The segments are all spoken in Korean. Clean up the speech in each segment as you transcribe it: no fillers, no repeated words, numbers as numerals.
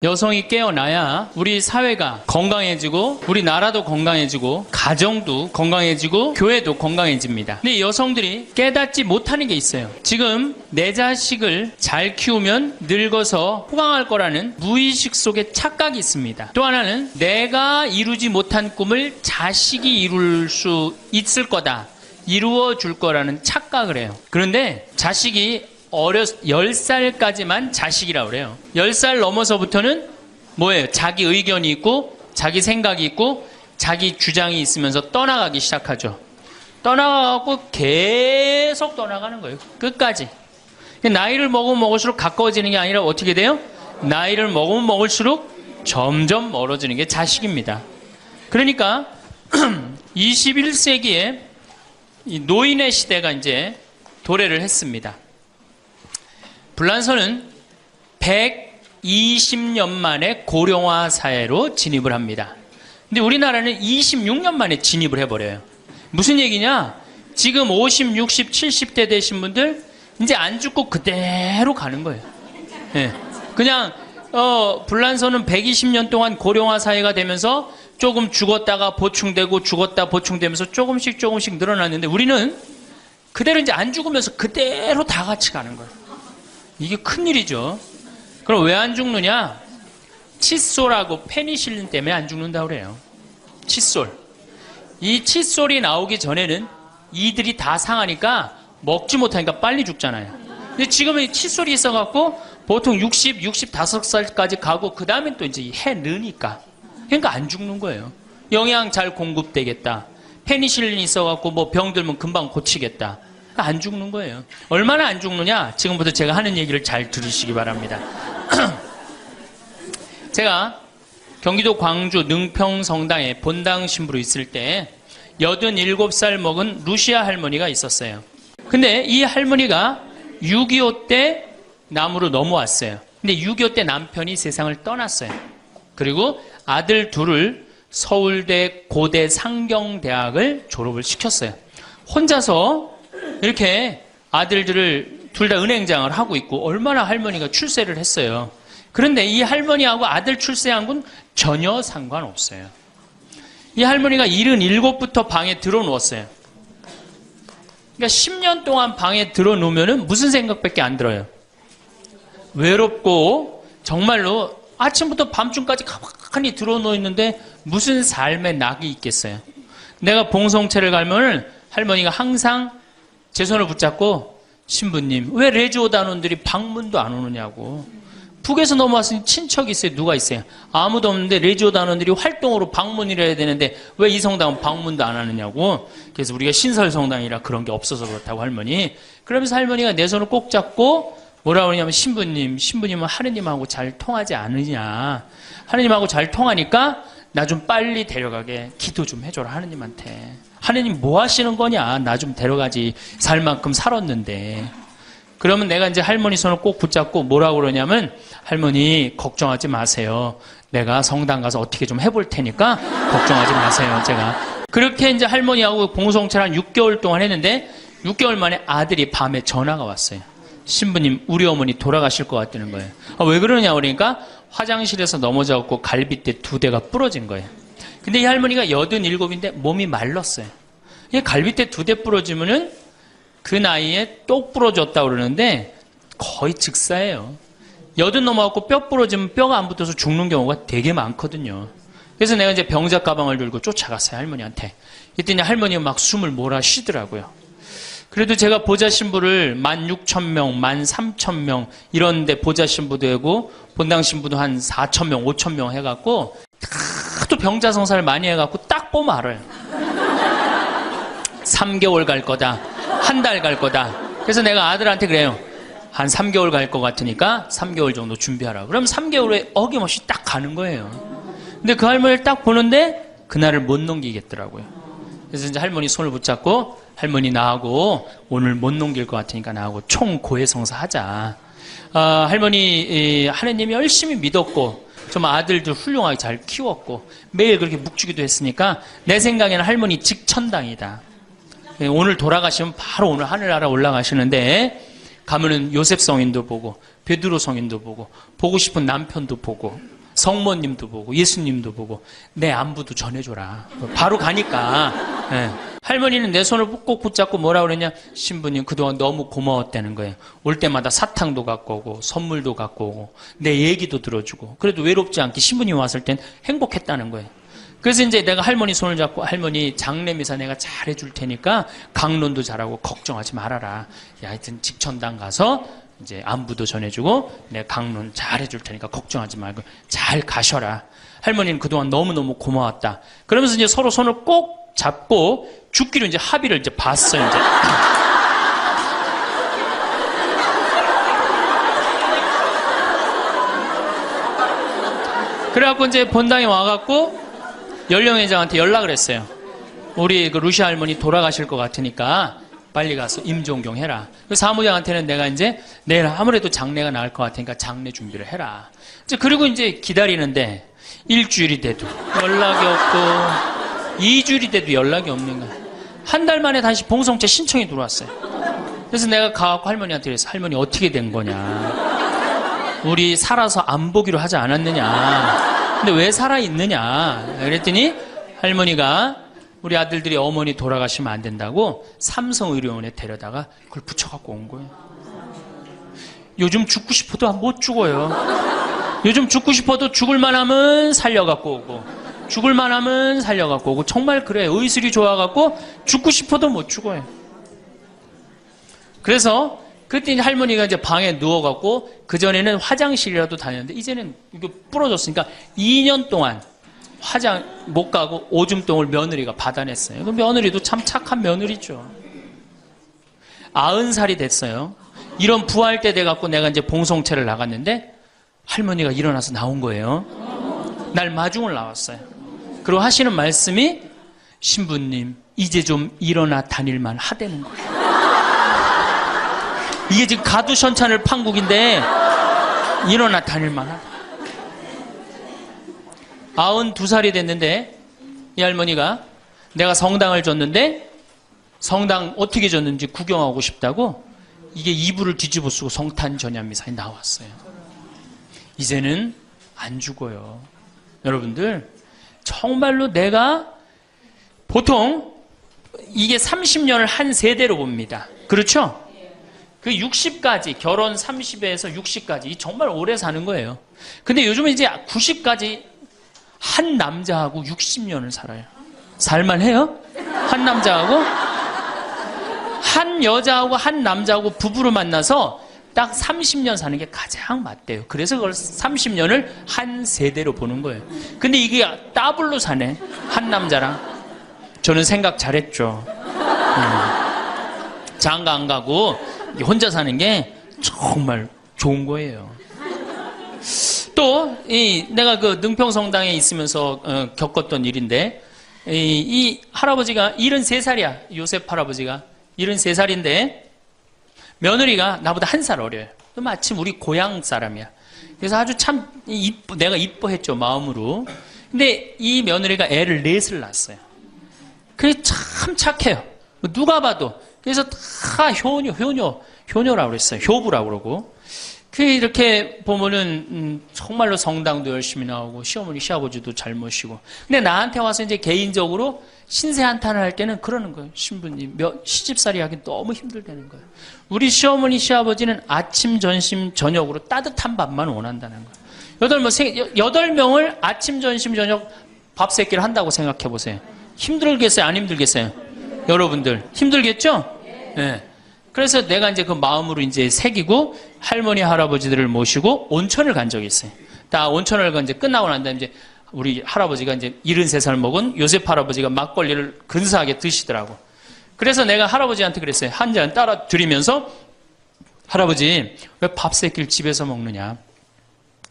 여성이 깨어나야 우리 사회가 건강해지고 우리 나라도 건강해지고 가정도 건강해지고 교회도 건강해집니다. 근데 여성들이 깨닫지 못하는 게 있어요. 지금 내 자식을 잘 키우면 늙어서 호강할 거라는 무의식 속에 착각이 있습니다. 또 하나는 내가 이루지 못한 꿈을 자식이 이룰 수 있을 거다, 이루어 줄 거라는 착각을 해요. 그런데 자식이 10살까지만 자식이라고 그래요. 10살 넘어서부터는 뭐예요? 자기 의견이 있고 자기 생각이 있고 자기 주장이 있으면서 떠나가기 시작하죠. 떠나가고 계속 떠나가는 거예요. 끝까지. 나이를 먹으면 먹을수록 가까워지는 게 아니라 어떻게 돼요? 나이를 먹으면 먹을수록 점점 멀어지는 게 자식입니다. 그러니까 21세기에 이 노인의 시대가 이제 도래를 했습니다. 불란서는 120년 만에 고령화 사회로 진입을 합니다. 근데 우리나라는 26년 만에 진입을 해버려요. 무슨 얘기냐? 지금 50, 60, 70대 되신 분들 이제 안 죽고 그대로 가는 거예요. 네. 그냥 불란서는 120년 동안 고령화 사회가 되면서 조금 죽었다가 보충되고 죽었다 보충되면서 조금씩 늘어났는데 우리는 그대로 이제 안 죽으면서 그대로 다 같이 가는 거예요. 이게 큰일이죠. 그럼 왜 안 죽느냐? 칫솔하고 페니실린 때문에 안 죽는다고 그래요. 칫솔. 이 칫솔이 나오기 전에는 이들이 다 상하니까 먹지 못하니까 빨리 죽잖아요. 근데 지금은 칫솔이 있어갖고 보통 60, 65살까지 가고 그 다음엔 또 이제 해 느니까. 그러니까 안 죽는 거예요. 영양 잘 공급되겠다. 페니실린이 있어갖고 뭐 병 들면 금방 고치겠다. 안 죽는 거예요. 얼마나 안 죽느냐? 지금부터 제가 하는 얘기를 잘 들으시기 바랍니다. 제가 경기도 광주 능평 성당에 본당 신부로 있을 때 87살 먹은 루시아 할머니가 있었어요. 근데 이 할머니가 6.25 때 남으로 넘어왔어요. 근데 6.25 때 남편이 세상을 떠났어요. 그리고 아들 둘을 서울대 고대 상경대학을 졸업을 시켰어요. 혼자서 이렇게 아들들을 둘 다 은행장을 하고 있고 얼마나 할머니가 출세를 했어요. 그런데 이 할머니하고 아들 출세한 건 전혀 상관없어요. 이 할머니가 77부터 방에 들어누웠어요. 그러니까 10년 동안 방에 들어놓으면 무슨 생각밖에 안 들어요? 외롭고 정말로 아침부터 밤중까지 가만히 들어놓여 있는데 무슨 삶의 낙이 있겠어요? 내가 봉성체를 가면 할머니가 항상 제 손을 붙잡고 신부님 왜 레지오 단원들이 방문도 안 오느냐고. 북에서 넘어왔으니 친척이 있어요? 누가 있어요? 아무도 없는데 레지오 단원들이 활동으로 방문을 해야 되는데 왜 이 성당은 방문도 안 하느냐고. 그래서 우리가 신설 성당이라 그런 게 없어서 그렇다고 할머니. 그러면서 할머니가 내 손을 꼭 잡고 뭐라고 그러냐면 신부님은 하느님하고 잘 통하지 않으냐. 하느님하고 잘 통하니까 나 좀 빨리 데려가게 기도 좀 해줘라 하느님한테. 하느님 뭐 하시는 거냐? 나 좀 데려가지. 살 만큼 살았는데. 그러면 내가 이제 할머니 손을 꼭 붙잡고 뭐라고 그러냐면 할머니 걱정하지 마세요. 내가 성당 가서 어떻게 좀 해볼 테니까 걱정하지 마세요. 제가. 그렇게 이제 할머니하고 봉송체를 한 6개월 동안 했는데 6개월 만에 아들이 밤에 전화가 왔어요. 신부님 우리 어머니 돌아가실 것 같다는 거예요. 왜 그러냐 그러니까 화장실에서 넘어져갖고 갈비뼈 2대가 부러진 거예요. 근데 이 할머니가 87인데 몸이 말랐어요. 이 갈비뼈 2대 부러지면은 그 나이에 똑 부러졌다고 그러는데 거의 즉사예요. 80 넘어갖고 뼈 부러지면 뼈가 안 붙어서 죽는 경우가 되게 많거든요. 그래서 내가 이제 병자 가방을 들고 쫓아갔어요, 할머니한테. 이랬더니 할머니가 막 숨을 몰아 쉬더라고요. 그래도 제가 보좌 신부를 16,000명, 13,000명 이런 데 보좌 신부도 하고 본당 신부도 한 4,000명, 5,000명 해갖고 하도 병자 성사를 많이 해갖고 딱 보면 알아요. 3개월 갈 거다. 한 달 갈 거다. 그래서 내가 아들한테 그래요. 한 3개월 갈 것 같으니까 3개월 정도 준비하라. 그럼 3개월 후에 어김없이 딱 가는 거예요. 근데 그 할머니를 딱 보는데 그날을 못 넘기겠더라고요. 그래서 이제 할머니 손을 붙잡고 할머니 나하고 오늘 못 넘길 것 같으니까 나하고 총 고해성사 하자. 할머니 하느님이 열심히 믿었고 좀 아들들 훌륭하게 잘 키웠고 매일 그렇게 묵주기도 했으니까 내 생각에는 할머니 직천당이다. 오늘 돌아가시면 바로 오늘 하늘나라 올라가시는데 가면은 요셉 성인도 보고 베드로 성인도 보고 싶은 남편도 보고, 성모님도 보고, 예수님도 보고, 내 안부도 전해줘라. 바로 가니까. 예. 할머니는 내 손을 꼭 붙잡고 뭐라 그러냐? 신부님 그동안 너무 고마웠다는 거예요. 올 때마다 사탕도 갖고 오고 선물도 갖고 오고 내 얘기도 들어주고 그래도 외롭지 않게 신부님 왔을 땐 행복했다는 거예요. 그래서 이제 내가 할머니 손을 잡고 할머니 장례미사 내가 잘해줄 테니까 강론도 잘하고 걱정하지 말아라. 야, 하여튼 직천당 가서 이제 안부도 전해주고 내가 강론 잘해줄 테니까 걱정하지 말고 잘 가셔라. 할머니는 그동안 너무너무 고마웠다. 그러면서 이제 서로 손을 꼭 잡고 죽기로 이제 합의를 이제 봤어요, 이제. 그래갖고 이제 본당에 와갖고 연령회장한테 연락을 했어요. 우리 그 루시 할머니 돌아가실 것 같으니까 빨리 가서 임종경 해라. 그 사무장한테는 내가 이제 내일 아무래도 장례가 나을 것 같으니까 장례 준비를 해라. 이제 그리고 이제 기다리는데 일주일이 돼도 연락이 없고 2주일이 돼도 연락이 없는 거야. 한 달 만에 다시 봉성체 신청이 들어왔어요. 그래서 내가 가갖고 할머니한테 그랬어. 할머니 어떻게 된 거냐. 우리 살아서 안 보기로 하지 않았느냐. 근데 왜 살아있느냐. 그랬더니 할머니가 우리 아들들이 어머니 돌아가시면 안 된다고 삼성의료원에 데려다가 그걸 붙여갖고 온 거예요. 요즘 죽고 싶어도 못 죽어요. 요즘 죽고 싶어도 죽을만 하면 살려갖고 오고 죽을만 하면 살려갖고 오고 정말 그래. 의술이 좋아갖고 죽고 싶어도 못 죽어요. 그래서 그때 할머니가 이제 방에 누워갖고 그전에는 화장실이라도 다녔는데 이제는 이거 부러졌으니까 2년 동안 화장 못 가고 오줌똥을 며느리가 받아냈어요. 그 며느리도 참 착한 며느리죠. 90살이 됐어요. 이런 부활 때 돼갖고 내가 이제 봉송체를 나갔는데 할머니가 일어나서 나온 거예요. 날 마중을 나왔어요. 그리고 하시는 말씀이 신부님 이제 좀 일어나 다닐만 하다는 거예요. 이게 지금 가두션찬을 판국인데 일어나 다닐만 하다. 92살이 됐는데 이 할머니가 내가 성당을 줬는데 성당 어떻게 줬는지 구경하고 싶다고 이게 이불을 뒤집어 쓰고 성탄 전야미사에 나왔어요. 이제는 안 죽어요. 여러분들 정말로 내가 보통 이게 30년을 한 세대로 봅니다. 그렇죠? 그 60까지 결혼 30에서 60까지 정말 오래 사는 거예요. 근데 요즘은 이제 90까지 한 남자하고 60년을 살아요. 살만해요? 한 남자하고 한 여자하고 한 남자하고 부부로 만나서 딱 30년 사는 게 가장 맞대요. 그래서 그걸 30년을 한 세대로 보는 거예요. 근데 이게 더블로 사네. 한 남자랑. 저는 생각 잘했죠. 장가 안 가고 혼자 사는 게 정말 좋은 거예요. 또 내가 그 능평성당에 있으면서 겪었던 일인데 이 할아버지가 73살이야. 요셉 할아버지가 73살인데 며느리가 나보다 1살 어려요. 마침 우리 고향 사람이야. 그래서 아주 참 내가 이뻐했죠, 마음으로. 근데 이 며느리가 애를 4을 낳았어요. 그게 참 착해요. 누가 봐도. 그래서 다 효녀라고 그랬어요. 효부라고 그러고. 그 이렇게 보면은 정말로 성당도 열심히 나오고 시어머니 시아버지도 잘 모시고. 근데 나한테 와서 이제 개인적으로 신세 한탄을 할 때는 그러는 거예요. 신부님 시집살이 하기 너무 힘들다는 거예요. 우리 시어머니 시아버지는 아침 점심 저녁으로 따뜻한 밥만 원한다는 거예요. 8명을 아침 점심 저녁 밥 세끼를 한다고 생각해 보세요. 힘들겠어요? 안 힘들겠어요? 여러분들 힘들겠죠? 네. 그래서 내가 이제 그 마음으로 이제 새기고 할머니 할아버지들을 모시고 온천을 간 적이 있어요. 다 온천을 이제 끝나고 난 다음에 이제 우리 할아버지가 이제 73살 먹은 요셉 할아버지가 막걸리를 근사하게 드시더라고. 그래서 내가 할아버지한테 그랬어요. 한 잔 따라 드리면서 할아버지 왜 밥 세끼를 집에서 먹느냐.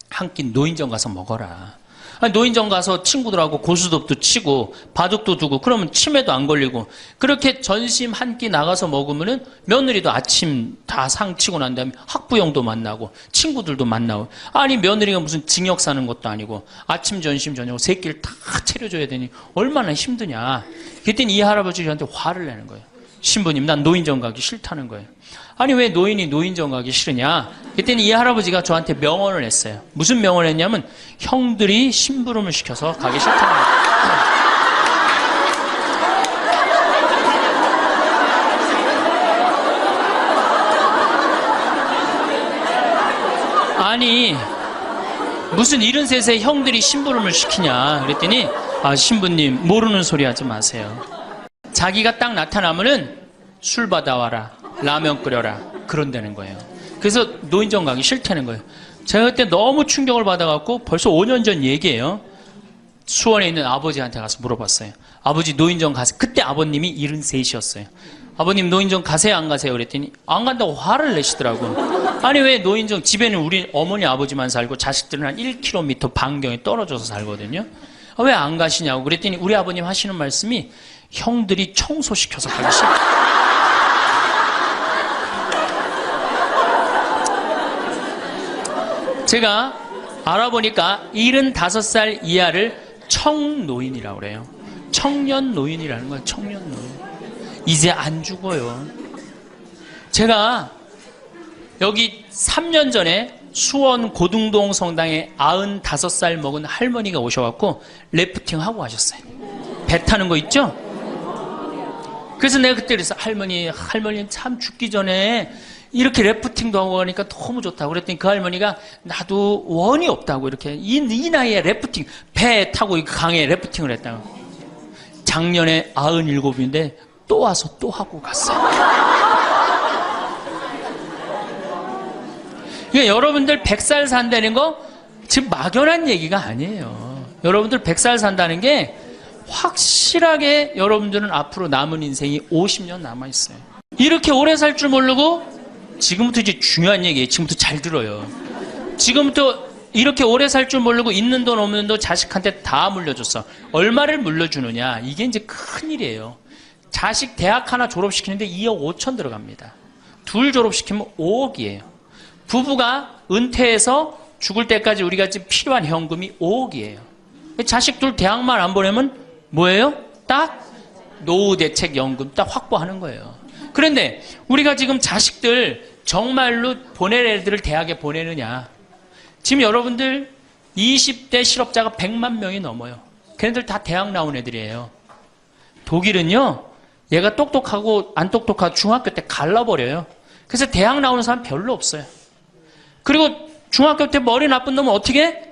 한 끼 노인정 가서 먹어라. 아니, 노인정 가서 친구들하고 고스톱도 치고 바둑도 두고 그러면 치매도 안 걸리고 그렇게 전심 한 끼 나가서 먹으면은 며느리도 아침 다 상 치고 난 다음에 학부형도 만나고 친구들도 만나고 아니 며느리가 무슨 징역 사는 것도 아니고 아침 점심 저녁 세 끼를 다 차려줘야 되니 얼마나 힘드냐. 그랬더니 이 할아버지 저한테 화를 내는 거예요. 신부님, 난 노인정 가기 싫다는 거예요. 아니, 왜 노인이 노인정 가기 싫으냐? 그랬더니 이 할아버지가 저한테 명언을 했어요. 무슨 명언을 했냐면, 형들이 심부름을 시켜서 가기 싫다는 거예요. 아니, 무슨 73세 형들이 심부름을 시키냐? 그랬더니, 아, 신부님, 모르는 소리 하지 마세요. 자기가 딱 나타나면은 술 받아와라, 라면 끓여라, 그런다는 거예요. 그래서 노인정 가기 싫다는 거예요. 제가 그때 너무 충격을 받아갖고 벌써 5년 전 얘기예요. 수원에 있는 아버지한테 가서 물어봤어요. 아버지 노인정 가세요. 그때 아버님이 73이셨어요. 아버님 노인정 가세요 안 가세요? 그랬더니 안 간다고 화를 내시더라고. 아니 왜 노인정, 집에는 우리 어머니 아버지만 살고 자식들은 한 1km 반경에 떨어져서 살거든요. 왜 안 가시냐고 그랬더니 우리 아버님 하시는 말씀이 형들이 청소시켜서 가기 싫다. 제가 알아보니까 75살 이하를 청노인이라고 그래요. 청년 노인이라는 거예요. 청년 노인. 이제 안 죽어요. 제가 여기 3년 전에 수원 고등동 성당에 95살 먹은 할머니가 오셔갖고 래프팅 하고 가셨어요. 배 타는 거 있죠? 그래서 내가 그때 그랬어. 할머니 참 죽기 전에 이렇게 래프팅도 하고 가니까 너무 좋다고 그랬더니 그 할머니가 나도 원이 없다고 이렇게 이 나이에 래프팅, 배 타고 강에 래프팅을 했다고. 작년에 97인데 또 와서 또 하고 갔어요. 그러니까 여러분들 100살 산다는 거 지금 막연한 얘기가 아니에요. 여러분들 100살 산다는 게 확실하게 여러분들은 앞으로 남은 인생이 50년 남아있어요. 이렇게 오래 살 줄 모르고 지금부터 이제 중요한 얘기예요. 지금부터 잘 들어요. 지금부터 이렇게 오래 살 줄 모르고 있는 돈 없는 돈 자식한테 다 물려줬어. 얼마를 물려주느냐. 이게 이제 큰일이에요. 자식 대학 하나 졸업시키는데 2억 5천 들어갑니다. 둘 졸업시키면 5억이에요. 부부가 은퇴해서 죽을 때까지 우리가 지금 필요한 현금이 5억이에요. 자식 둘 대학만 안 보내면 뭐예요? 딱 노후대책연금 딱 확보하는 거예요. 그런데 우리가 지금 자식들 정말로 보낼 애들을 대학에 보내느냐. 지금 여러분들 20대 실업자가 100만 명이 넘어요. 걔네들 다 대학 나온 애들이에요. 독일은요, 얘가 똑똑하고 안 똑똑하고 중학교 때 갈라버려요. 그래서 대학 나오는 사람 별로 없어요. 그리고 중학교 때 머리 나쁜 놈은 어떻게 해?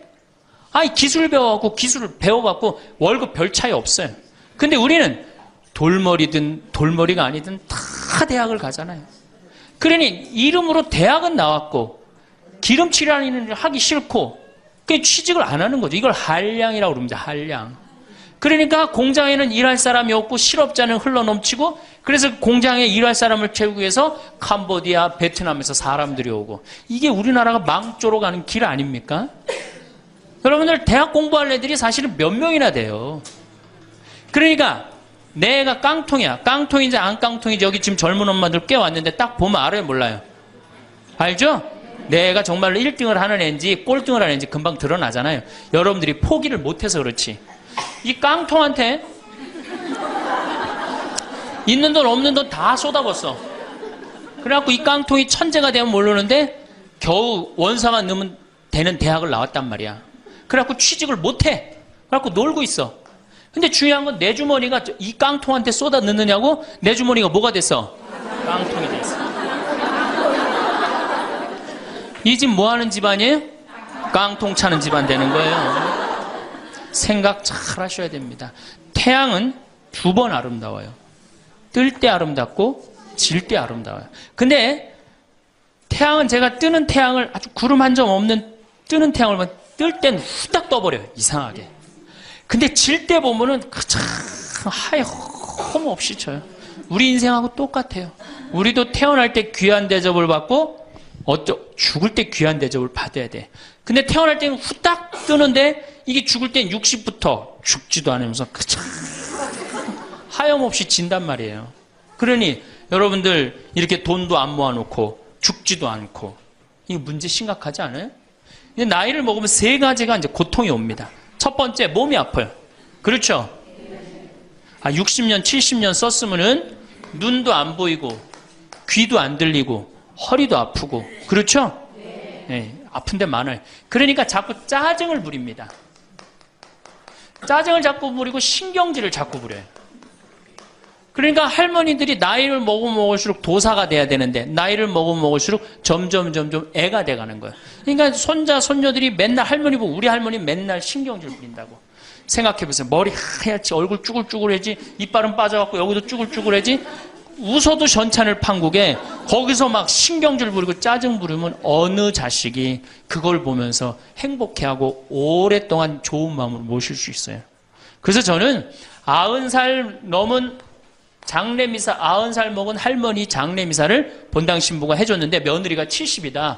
아니, 기술 배워갖고, 기술을 배워갖고 월급 별 차이 없어요. 근데 우리는 돌머리든 돌머리가 아니든 다 대학을 가잖아요. 그러니 이름으로 대학은 나왔고 기름칠하는 일을 하기 싫고 그냥 취직을 안 하는 거죠. 이걸 한량이라고 그럽니다. 한량. 그러니까 공장에는 일할 사람이 없고 실업자는 흘러넘치고 그래서 공장에 일할 사람을 채우기 위해서 캄보디아, 베트남에서 사람들이 오고 이게 우리나라가 망조로 가는 길 아닙니까? 여러분들 대학 공부할 애들이 사실은 몇 명이나 돼요. 그러니까 내가 깡통이야. 깡통인지 안 깡통인지 여기 지금 젊은 엄마들 꽤 왔는데 딱 보면 알아요, 몰라요? 알죠? 내가 정말로 1등을 하는 애인지 꼴등을 하는 애인지 금방 드러나잖아요. 여러분들이 포기를 못해서 그렇지. 이 깡통한테 있는 돈 없는 돈 다 쏟아붓어. 그래갖고 이 깡통이 천재가 되면 모르는데 겨우 원사만 넣으면 되는 대학을 나왔단 말이야. 그래갖고 취직을 못해. 그래갖고 놀고 있어. 근데 중요한 건 내 주머니가 이 깡통한테 쏟아 넣느냐고 내 주머니가 뭐가 됐어? 깡통이 됐어. 이 집 뭐 하는 집안이에요? 깡통 차는 집안 되는 거예요. 생각 잘 하셔야 됩니다. 태양은 두 번 아름다워요. 뜰 때 아름답고 질 때 아름다워요. 근데 태양은 제가 뜨는 태양을 아주 구름 한 점 없는 뜨는 태양을 보면 뜰 땐 후딱 떠버려요. 이상하게. 근데 질 때 보면은 참 하얘 험 없이 져요. 우리 인생하고 똑같아요. 우리도 태어날 때 귀한 대접을 받고 죽을 때 귀한 대접을 받아야 돼. 근데 태어날 때는 후딱 뜨는데 이게 죽을 땐 60부터 죽지도 않으면서 참 하염없이 진단 말이에요. 그러니 여러분들 이렇게 돈도 안 모아놓고 죽지도 않고 이거 문제 심각하지 않아요? 나이를 먹으면 세 가지가 이제 고통이 옵니다. 첫 번째, 몸이 아파요. 그렇죠? 60년, 70년 썼으면은 눈도 안 보이고 귀도 안 들리고 허리도 아프고 그렇죠? 네, 아픈 데 많아요. 그러니까 자꾸 짜증을 부립니다. 짜증을 자꾸 부리고 신경질을 자꾸 부려요. 그러니까 할머니들이 나이를 먹으면 먹을수록 도사가 돼야 되는데 나이를 먹으면 먹을수록 점점 애가 돼가는 거예요. 그러니까 손자 손녀들이 맨날 할머니 보고 우리 할머니 맨날 신경질 부린다고. 생각해보세요. 머리 하얗지 얼굴 쭈글쭈글해지 이빨은 빠져갖고 여기도 쭈글쭈글해지 웃어도 현찬을 판국에 거기서 막 신경질 부리고 짜증 부리면 어느 자식이 그걸 보면서 행복해하고 오랫동안 좋은 마음으로 모실 수 있어요. 그래서 저는 90살 넘은 장례미사 90살 먹은 할머니 장례미사를 본당 신부가 해줬는데 며느리가 70이다.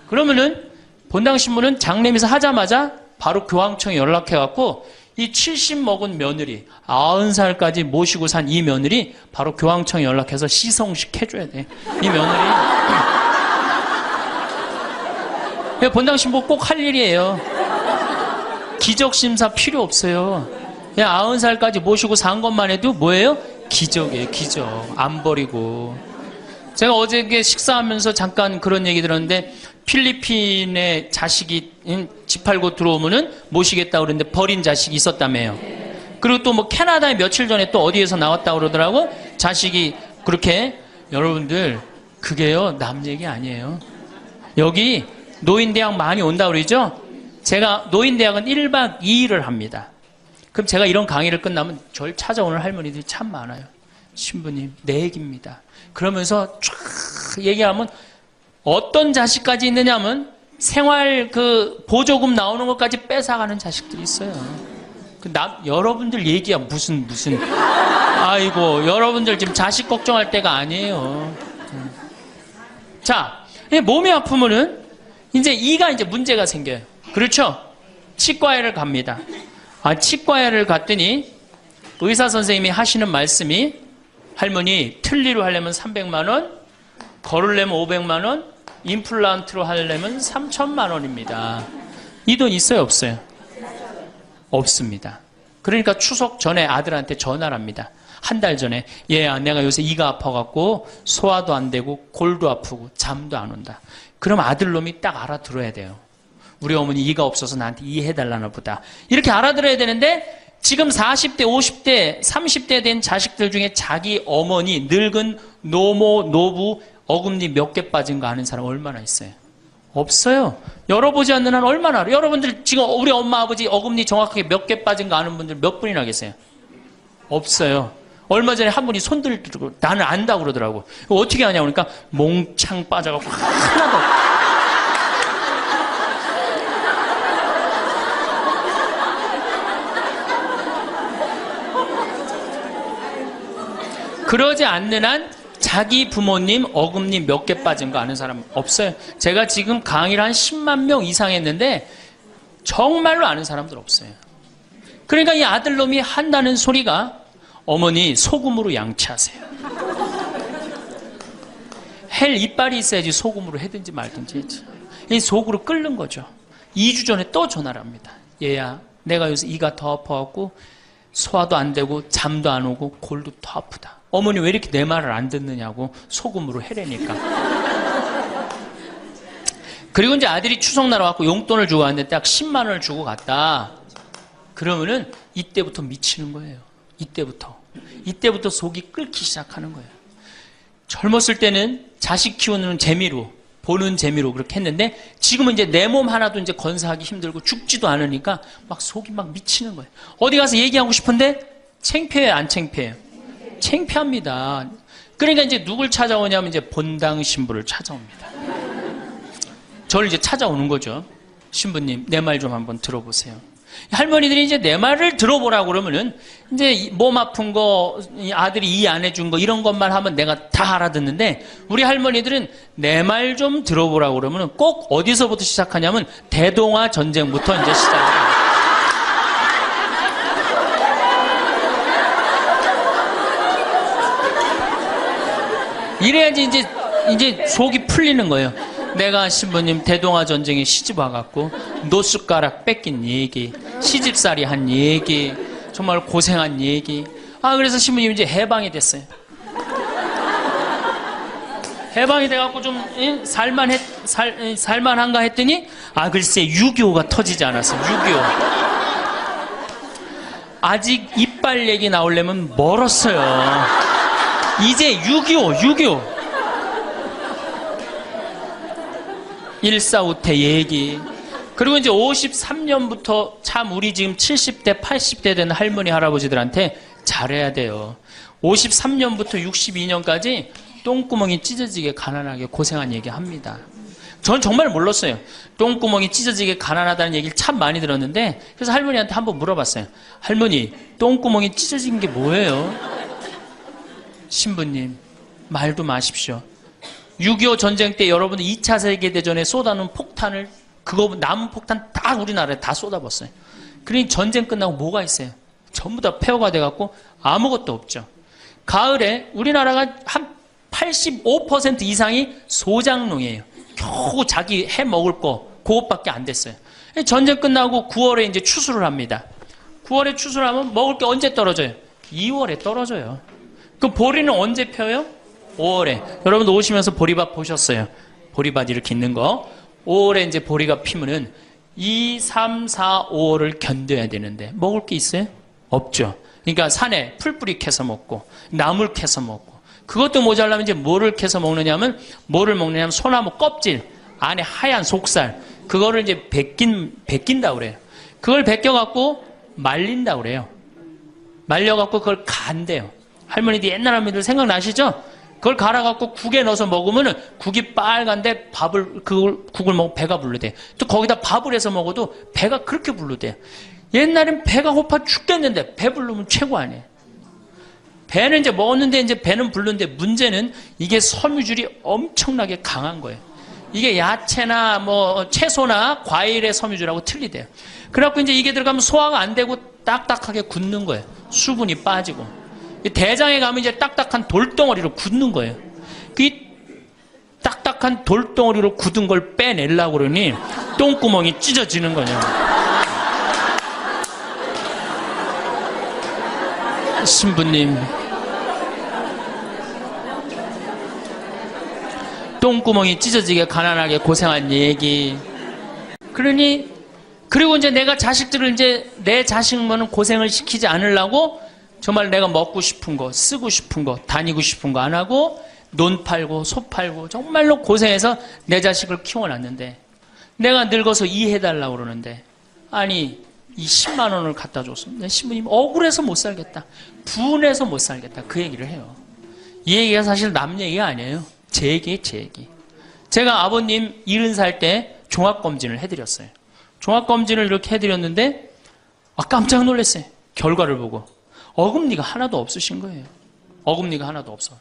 그러면은 본당 신부는 장례미사 하자마자 바로 교황청에 연락해갖고 이 70 먹은 며느리 90살까지 모시고 산 이 며느리 바로 교황청에 연락해서 시성식 해줘야 돼. 이 며느리 본당 신부 꼭 할 일이에요. 기적심사 필요 없어요. 그냥 90살까지 모시고 산 것만 해도 뭐예요? 기적이에요. 기적. 안 버리고. 제가 어저께 식사하면서 잠깐 그런 얘기 들었는데 필리핀에 자식이 집 팔고 들어오면은 모시겠다고 그러는데 버린 자식이 있었다며요. 그리고 또 뭐 캐나다에 며칠 전에 또 어디에서 나왔다고 그러더라고. 자식이 그렇게. 여러분들 그게요 남 얘기 아니에요. 여기 노인대학 많이 온다고 그러죠. 제가 노인대학은 1박 2일을 합니다. 그럼 제가 이런 강의를 끝나면 절 찾아오는 할머니들이 참 많아요. 신부님 내 얘기입니다. 그러면서 쫙 얘기하면 어떤 자식까지 있느냐면 생활 그 보조금 나오는 것까지 뺏어가는 자식들이 있어요. 여러분들 얘기야 무슨 아이고 여러분들 지금 자식 걱정할 때가 아니에요. 자, 몸이 아프면은 이제 이가 이제 문제가 생겨요. 그렇죠? 치과에를 갑니다. 치과에를 갔더니 의사 선생님이 하시는 말씀이 할머니 틀니로 하려면 300만 원, 걸으려면 500만 원, 임플란트로 하려면 3천만 원입니다. 이 돈 있어요, 없어요? 없습니다. 그러니까 추석 전에 아들한테 전화를 합니다. 한 달 전에 얘야 내가 요새 이가 아파갖고 소화도 안 되고 골도 아프고 잠도 안 온다. 그럼 아들놈이 딱 알아들어야 돼요. 우리 어머니 이가 없어서 나한테 이해해달라나 보다. 이렇게 알아들어야 되는데 지금 40대, 50대, 30대 된 자식들 중에 자기 어머니, 늙은 노모, 노부, 어금니 몇 개 빠진 거 아는 사람 얼마나 있어요? 없어요. 열어보지 않는 한 얼마나 알아요? 여러분들 지금 우리 엄마, 아버지 어금니 정확하게 몇 개 빠진 거 아는 분들 몇 분이나 계세요? 없어요. 얼마 전에 한 분이 손 들고 나는 안다고 그러더라고. 어떻게 아냐 그러니까 몽창 빠져갖고 하나도 그러지 않는 한 자기 부모님 어금니 몇 개 빠진 거 아는 사람 없어요. 제가 지금 강의를 한 10만 명 이상 했는데 정말로 아는 사람들 없어요. 그러니까 이 아들놈이 한다는 소리가 어머니 소금으로 양치하세요. 헬 이빨이 있어야지 소금으로 해든지 말든지 했지. 이 속으로 끓는 거죠. 2주 전에 또 전화를 합니다. 얘야 내가 요새 이가 더 아파갖고 소화도 안 되고 잠도 안 오고 골도 더 아프다. 어머니 왜 이렇게 내 말을 안 듣느냐고 소금으로 해라니까. 그리고 이제 아들이 추석날 와갖고 용돈을 주고 왔는데 딱 10만 원을 주고 갔다. 그러면은 이때부터 미치는 거예요. 이때부터 속이 끓기 시작하는 거예요. 젊었을 때는 자식 키우는 재미로 보는 재미로 그렇게 했는데 지금은 이제 내 몸 하나도 이제 건사하기 힘들고 죽지도 않으니까 막 속이 막 미치는 거예요. 어디 가서 얘기하고 싶은데 창피해요, 안 창피해요? 창피합니다. 그러니까 이제 누굴 찾아오냐면 이제 본당 신부를 찾아옵니다. 저를 이제 찾아오는 거죠. 신부님, 내 말 좀 한번 들어보세요. 할머니들이 이제 내 말을 들어보라고 그러면은 이제 몸 아픈 거, 아들이 이해 안 해준 거 이런 것만 하면 내가 다 알아듣는데 우리 할머니들은 내 말 좀 들어보라고 그러면은 꼭 어디서부터 시작하냐면 대동아 전쟁부터 이제 시작해요. 이래야지 이제 속이 풀리는 거예요. 내가 신부님 대동아 전쟁에 시집 와갖고 노숟가락 뺏긴 얘기, 시집살이 한 얘기, 정말 고생한 얘기. 그래서 신부님 이제 해방이 됐어요. 해방이 돼갖고 좀 살만한가 했더니 글쎄 6.25가 터지지 않았어. 6.25 아직 이빨 얘기 나오려면 멀었어요. 이제 6.25 일사후퇴 얘기. 그리고 이제 53년부터 참 우리 지금 70대 80대 된 할머니 할아버지들한테 잘해야 돼요. 53년부터 62년까지 똥구멍이 찢어지게 가난하게 고생한 얘기 합니다. 전 정말 몰랐어요. 똥구멍이 찢어지게 가난하다는 얘기를 참 많이 들었는데, 그래서 할머니한테 한번 물어봤어요. 할머니, 똥구멍이 찢어진 게 뭐예요? 신부님, 말도 마십시오. 6.25 전쟁 때 여러분 2차 세계대전에 쏟아놓은 폭탄을, 그거 남은 폭탄 다 우리나라에 다 쏟아붓었어요. 그러니 전쟁 끝나고 뭐가 있어요? 전부 다 폐허가 돼갖고 아무것도 없죠. 가을에 우리나라가 한 85% 이상이 소작농이에요. 겨우 자기 해 먹을 거 그것밖에 안 됐어요. 전쟁 끝나고 9월에 이제 추수를 합니다. 9월에 추수를 하면 먹을 게 언제 떨어져요? 2월에 떨어져요. 그 보리는 언제 펴요? 5월에. 여러분도 오시면서 보리밭 보셨어요. 보리밭 이렇게 있는 거. 5월에 이제 보리가 피면은 2, 3, 4, 5월을 견뎌야 되는데 먹을 게 있어요? 없죠. 그러니까 산에 풀뿌리 캐서 먹고 나물 캐서 먹고, 그것도 모자라면 이제 뭐를 캐서 먹느냐면, 뭐를 먹느냐면 소나무 껍질 안에 하얀 속살, 그거를 이제 벗긴다고 그래요. 그걸 벗겨갖고 말린다고 그래요. 말려갖고 그걸 간대요. 할머니들 옛날 할머니들 생각나시죠? 그걸 갈아갖고 국에 넣어서 먹으면 국이 빨간데 국을 먹으면 배가 부르대. 또 거기다 밥을 해서 먹어도 배가 그렇게 부르대. 옛날엔 배가 고파 죽겠는데 배 부르면 최고 아니에요. 배는 이제 먹었는데 이제 배는 부르는데, 문제는 이게 섬유질이 엄청나게 강한 거예요. 이게 야채나 뭐 채소나 과일의 섬유질하고 틀리대요. 그래갖고 이제 이게 들어가면 소화가 안 되고 딱딱하게 굳는 거예요. 수분이 빠지고. 대장에 가면 이제 딱딱한 돌덩어리로 굳는 거예요. 그 딱딱한 돌덩어리로 굳은 걸 빼내려고 그러니 똥구멍이 찢어지는 거냐. 신부님, 똥구멍이 찢어지게 가난하게 고생한 얘기. 그리고 이제 내가 자식들을 이제 내 자식만은 고생을 시키지 않으려고 정말 내가 먹고 싶은 거, 쓰고 싶은 거, 다니고 싶은 거 안 하고 논 팔고 소 팔고 정말로 고생해서 내 자식을 키워놨는데, 내가 늙어서 이해해달라고 그러는데, 아니 이 10만 원을 갖다 줬습니다. 신부님 억울해서 못 살겠다, 분해서 못 살겠다, 그 얘기를 해요. 이 얘기가 사실 남 얘기가 아니에요. 제 얘기예요, 제 얘기. 제가 아버님 70살 때 종합검진을 해드렸어요. 종합검진을 이렇게 해드렸는데 깜짝 놀랐어요. 결과를 보고 어금니가 하나도 없으신 거예요. 어금니가 하나도 없어.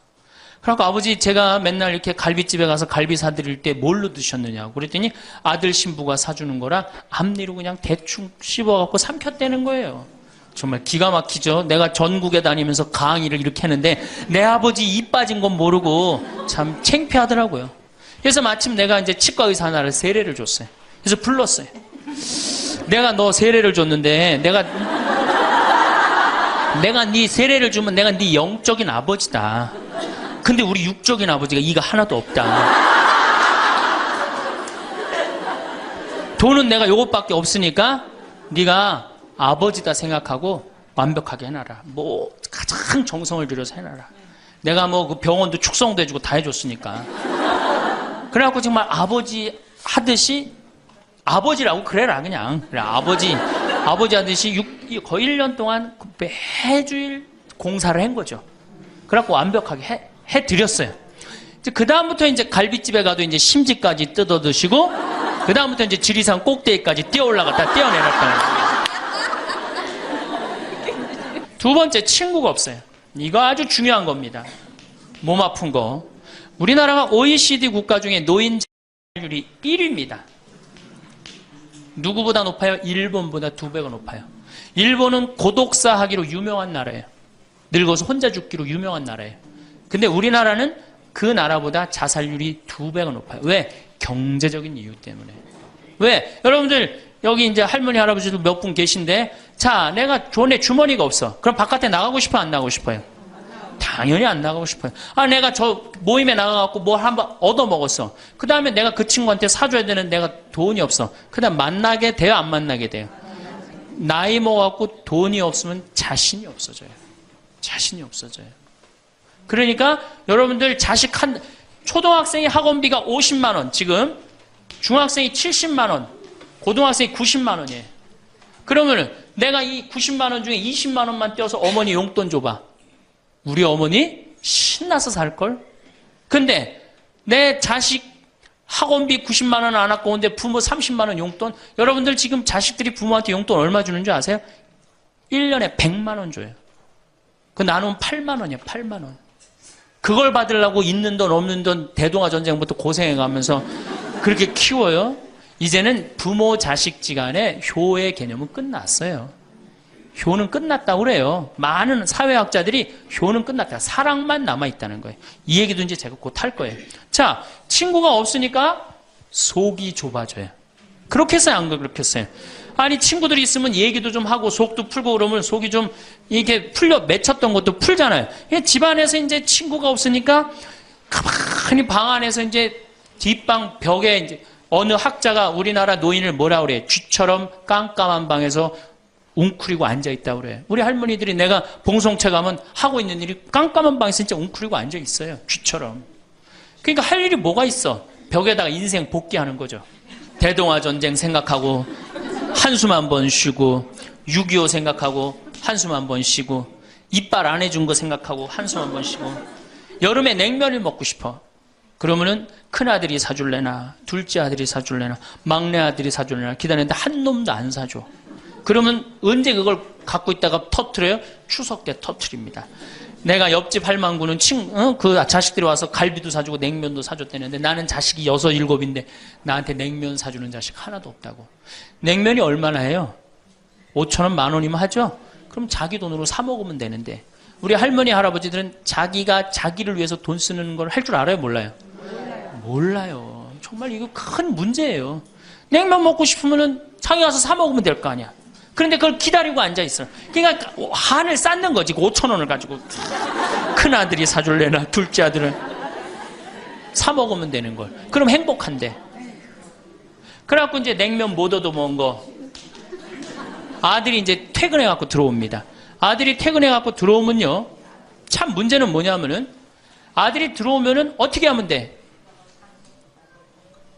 그래서 아버지, 제가 맨날 이렇게 갈비집에 가서 갈비 사드릴 때 뭘로 드셨느냐고 그랬더니 아들 신부가 사주는 거라 앞니로 그냥 대충 씹어갖고 삼켰다는 거예요. 정말 기가 막히죠. 내가 전국에 다니면서 강의를 이렇게 했는데 내 아버지 입 빠진 건 모르고 참 창피하더라고요. 그래서 마침 내가 이제 치과 의사 하나를 세례를 줬어요. 그래서 불렀어요. 내가 너 세례를 줬는데 내가 네 세례를 주면 내가 네 영적인 아버지다. 근데 우리 육적인 아버지가 이가 하나도 없다. 돈은 내가 요것밖에 없으니까 네가 아버지다 생각하고 완벽하게 해놔라. 뭐 가장 정성을 들여서 해놔라. 내가 뭐 그 병원도 축성도 해주고 다 해줬으니까. 그래갖고 정말 아버지 하듯이, 아버지라고 그래라 그냥. 그래, 아버지 하듯이 거의 1년 동안 매주일 공사를 한 거죠. 그래갖고 완벽하게 해드렸어요. 그 다음부터 이제 갈비집에 가도 이제 심지까지 뜯어 드시고, 그 다음부터 이제 지리산 꼭대기까지 뛰어 올라갔다 뛰어내렸다. 두 번째, 친구가 없어요. 이거 아주 중요한 겁니다. 몸 아픈 거. 우리나라가 OECD 국가 중에 노인 자살률이 1위입니다. 누구보다 높아요? 일본보다 2배가 높아요. 일본은 고독사 하기로 유명한 나라예요. 늙어서 혼자 죽기로 유명한 나라예요. 근데 우리나라는 그 나라보다 자살률이 2배가 높아요. 왜? 경제적인 이유 때문에. 왜? 여러분들 여기 이제 할머니 할아버지도 몇 분 계신데, 자, 내가 돈에 주머니가 없어. 그럼 바깥에 나가고 싶어, 안 나가고 싶어요? 당연히 안 나가고 싶어요. 아, 내가 저 모임에 나가갖고 뭘 한번 얻어먹었어. 그 다음에 내가 그 친구한테 사줘야 되는 내가 돈이 없어. 그 다음 만나게 돼요? 안 만나게 돼요? 나이 먹어갖고 돈이 없으면 자신이 없어져요. 자신이 없어져요. 그러니까 여러분들 자식 초등학생이 학원비가 50만 원, 지금 중학생이 70만 원, 고등학생이 90만 원이에요. 그러면은 내가 이 90만 원 중에 20만 원만 떼어서 어머니 용돈 줘봐. 우리 어머니 신나서 살걸? 근데 내 자식 학원비 90만 원 안 갖고 오는데 부모 30만 원 용돈? 여러분들 지금 자식들이 부모한테 용돈 얼마 주는 줄 아세요? 1년에 100만 원 줘요. 그 나누면 8만 원이야, 8만 원. 그걸 받으려고 있는 돈 없는 돈 대동아 전쟁부터 고생해가면서 그렇게 키워요? 이제는 부모 자식지간의 효의 개념은 끝났어요. 효는 끝났다고 그래요. 많은 사회학자들이 효는 끝났다. 사랑만 남아있다는 거예요. 이 얘기도 이제 제가 곧 할 거예요. 자, 친구가 없으니까 속이 좁아져요. 그렇게 했어요? 안 그렇게 했어요? 아니, 친구들이 있으면 얘기도 좀 하고 속도 풀고 그러면 속이 좀 이렇게 맺혔던 것도 풀잖아요. 집안에서 이제 친구가 없으니까 가만히 방 안에서 이제 뒷방 벽에 이제 어느 학자가 우리나라 노인을 뭐라 그래? 쥐처럼 깜깜한 방에서 웅크리고 앉아있다고 그래요. 우리 할머니들이 내가 봉송체 가면 하고 있는 일이 깜깜한 방에서 진짜 웅크리고 앉아있어요. 쥐처럼. 그러니까 할 일이 뭐가 있어? 벽에다가 인생 복귀하는 거죠. 대동아 전쟁 생각하고 한숨 한 번 쉬고 6.25 생각하고 한숨 한 번 쉬고 이빨 안 해준 거 생각하고 한숨 한 번 쉬고 여름에 냉면을 먹고 싶어. 그러면은 큰아들이 사줄래나 둘째 아들이 사줄래나 막내 아들이 사줄래나 기다리는데 한 놈도 안 사줘. 그러면 언제 그걸 갖고 있다가 터트려요? 추석 때 터트립니다. 내가 옆집 할망구는 그 자식들이 와서 갈비도 사주고 냉면도 사줬다는데 나는 자식이 6, 7인데 나한테 냉면 사주는 자식 하나도 없다고. 냉면이 얼마나 해요? 5,000원, 10,000원이면 하죠? 그럼 자기 돈으로 사 먹으면 되는데 우리 할머니, 할아버지들은 자기가 자기를 위해서 돈 쓰는 걸 할 줄 알아요? 몰라요? 몰라요. 정말 이거 큰 문제예요. 냉면 먹고 싶으면 자기 가서 사 먹으면 될 거 아니야. 그런데 그걸 기다리고 앉아있어요. 그러니까 한을 쌓는 거지. 5,000원을 가지고. 큰아들이 사줄래나 둘째 아들은 사 먹으면 되는 걸. 그럼 행복한데. 그래갖고 이제 냉면 못 얻어먹은 거. 아들이 이제 퇴근해갖고 들어옵니다. 아들이 퇴근해갖고 들어오면요. 참 문제는 뭐냐면은 아들이 들어오면은 어떻게 하면 돼?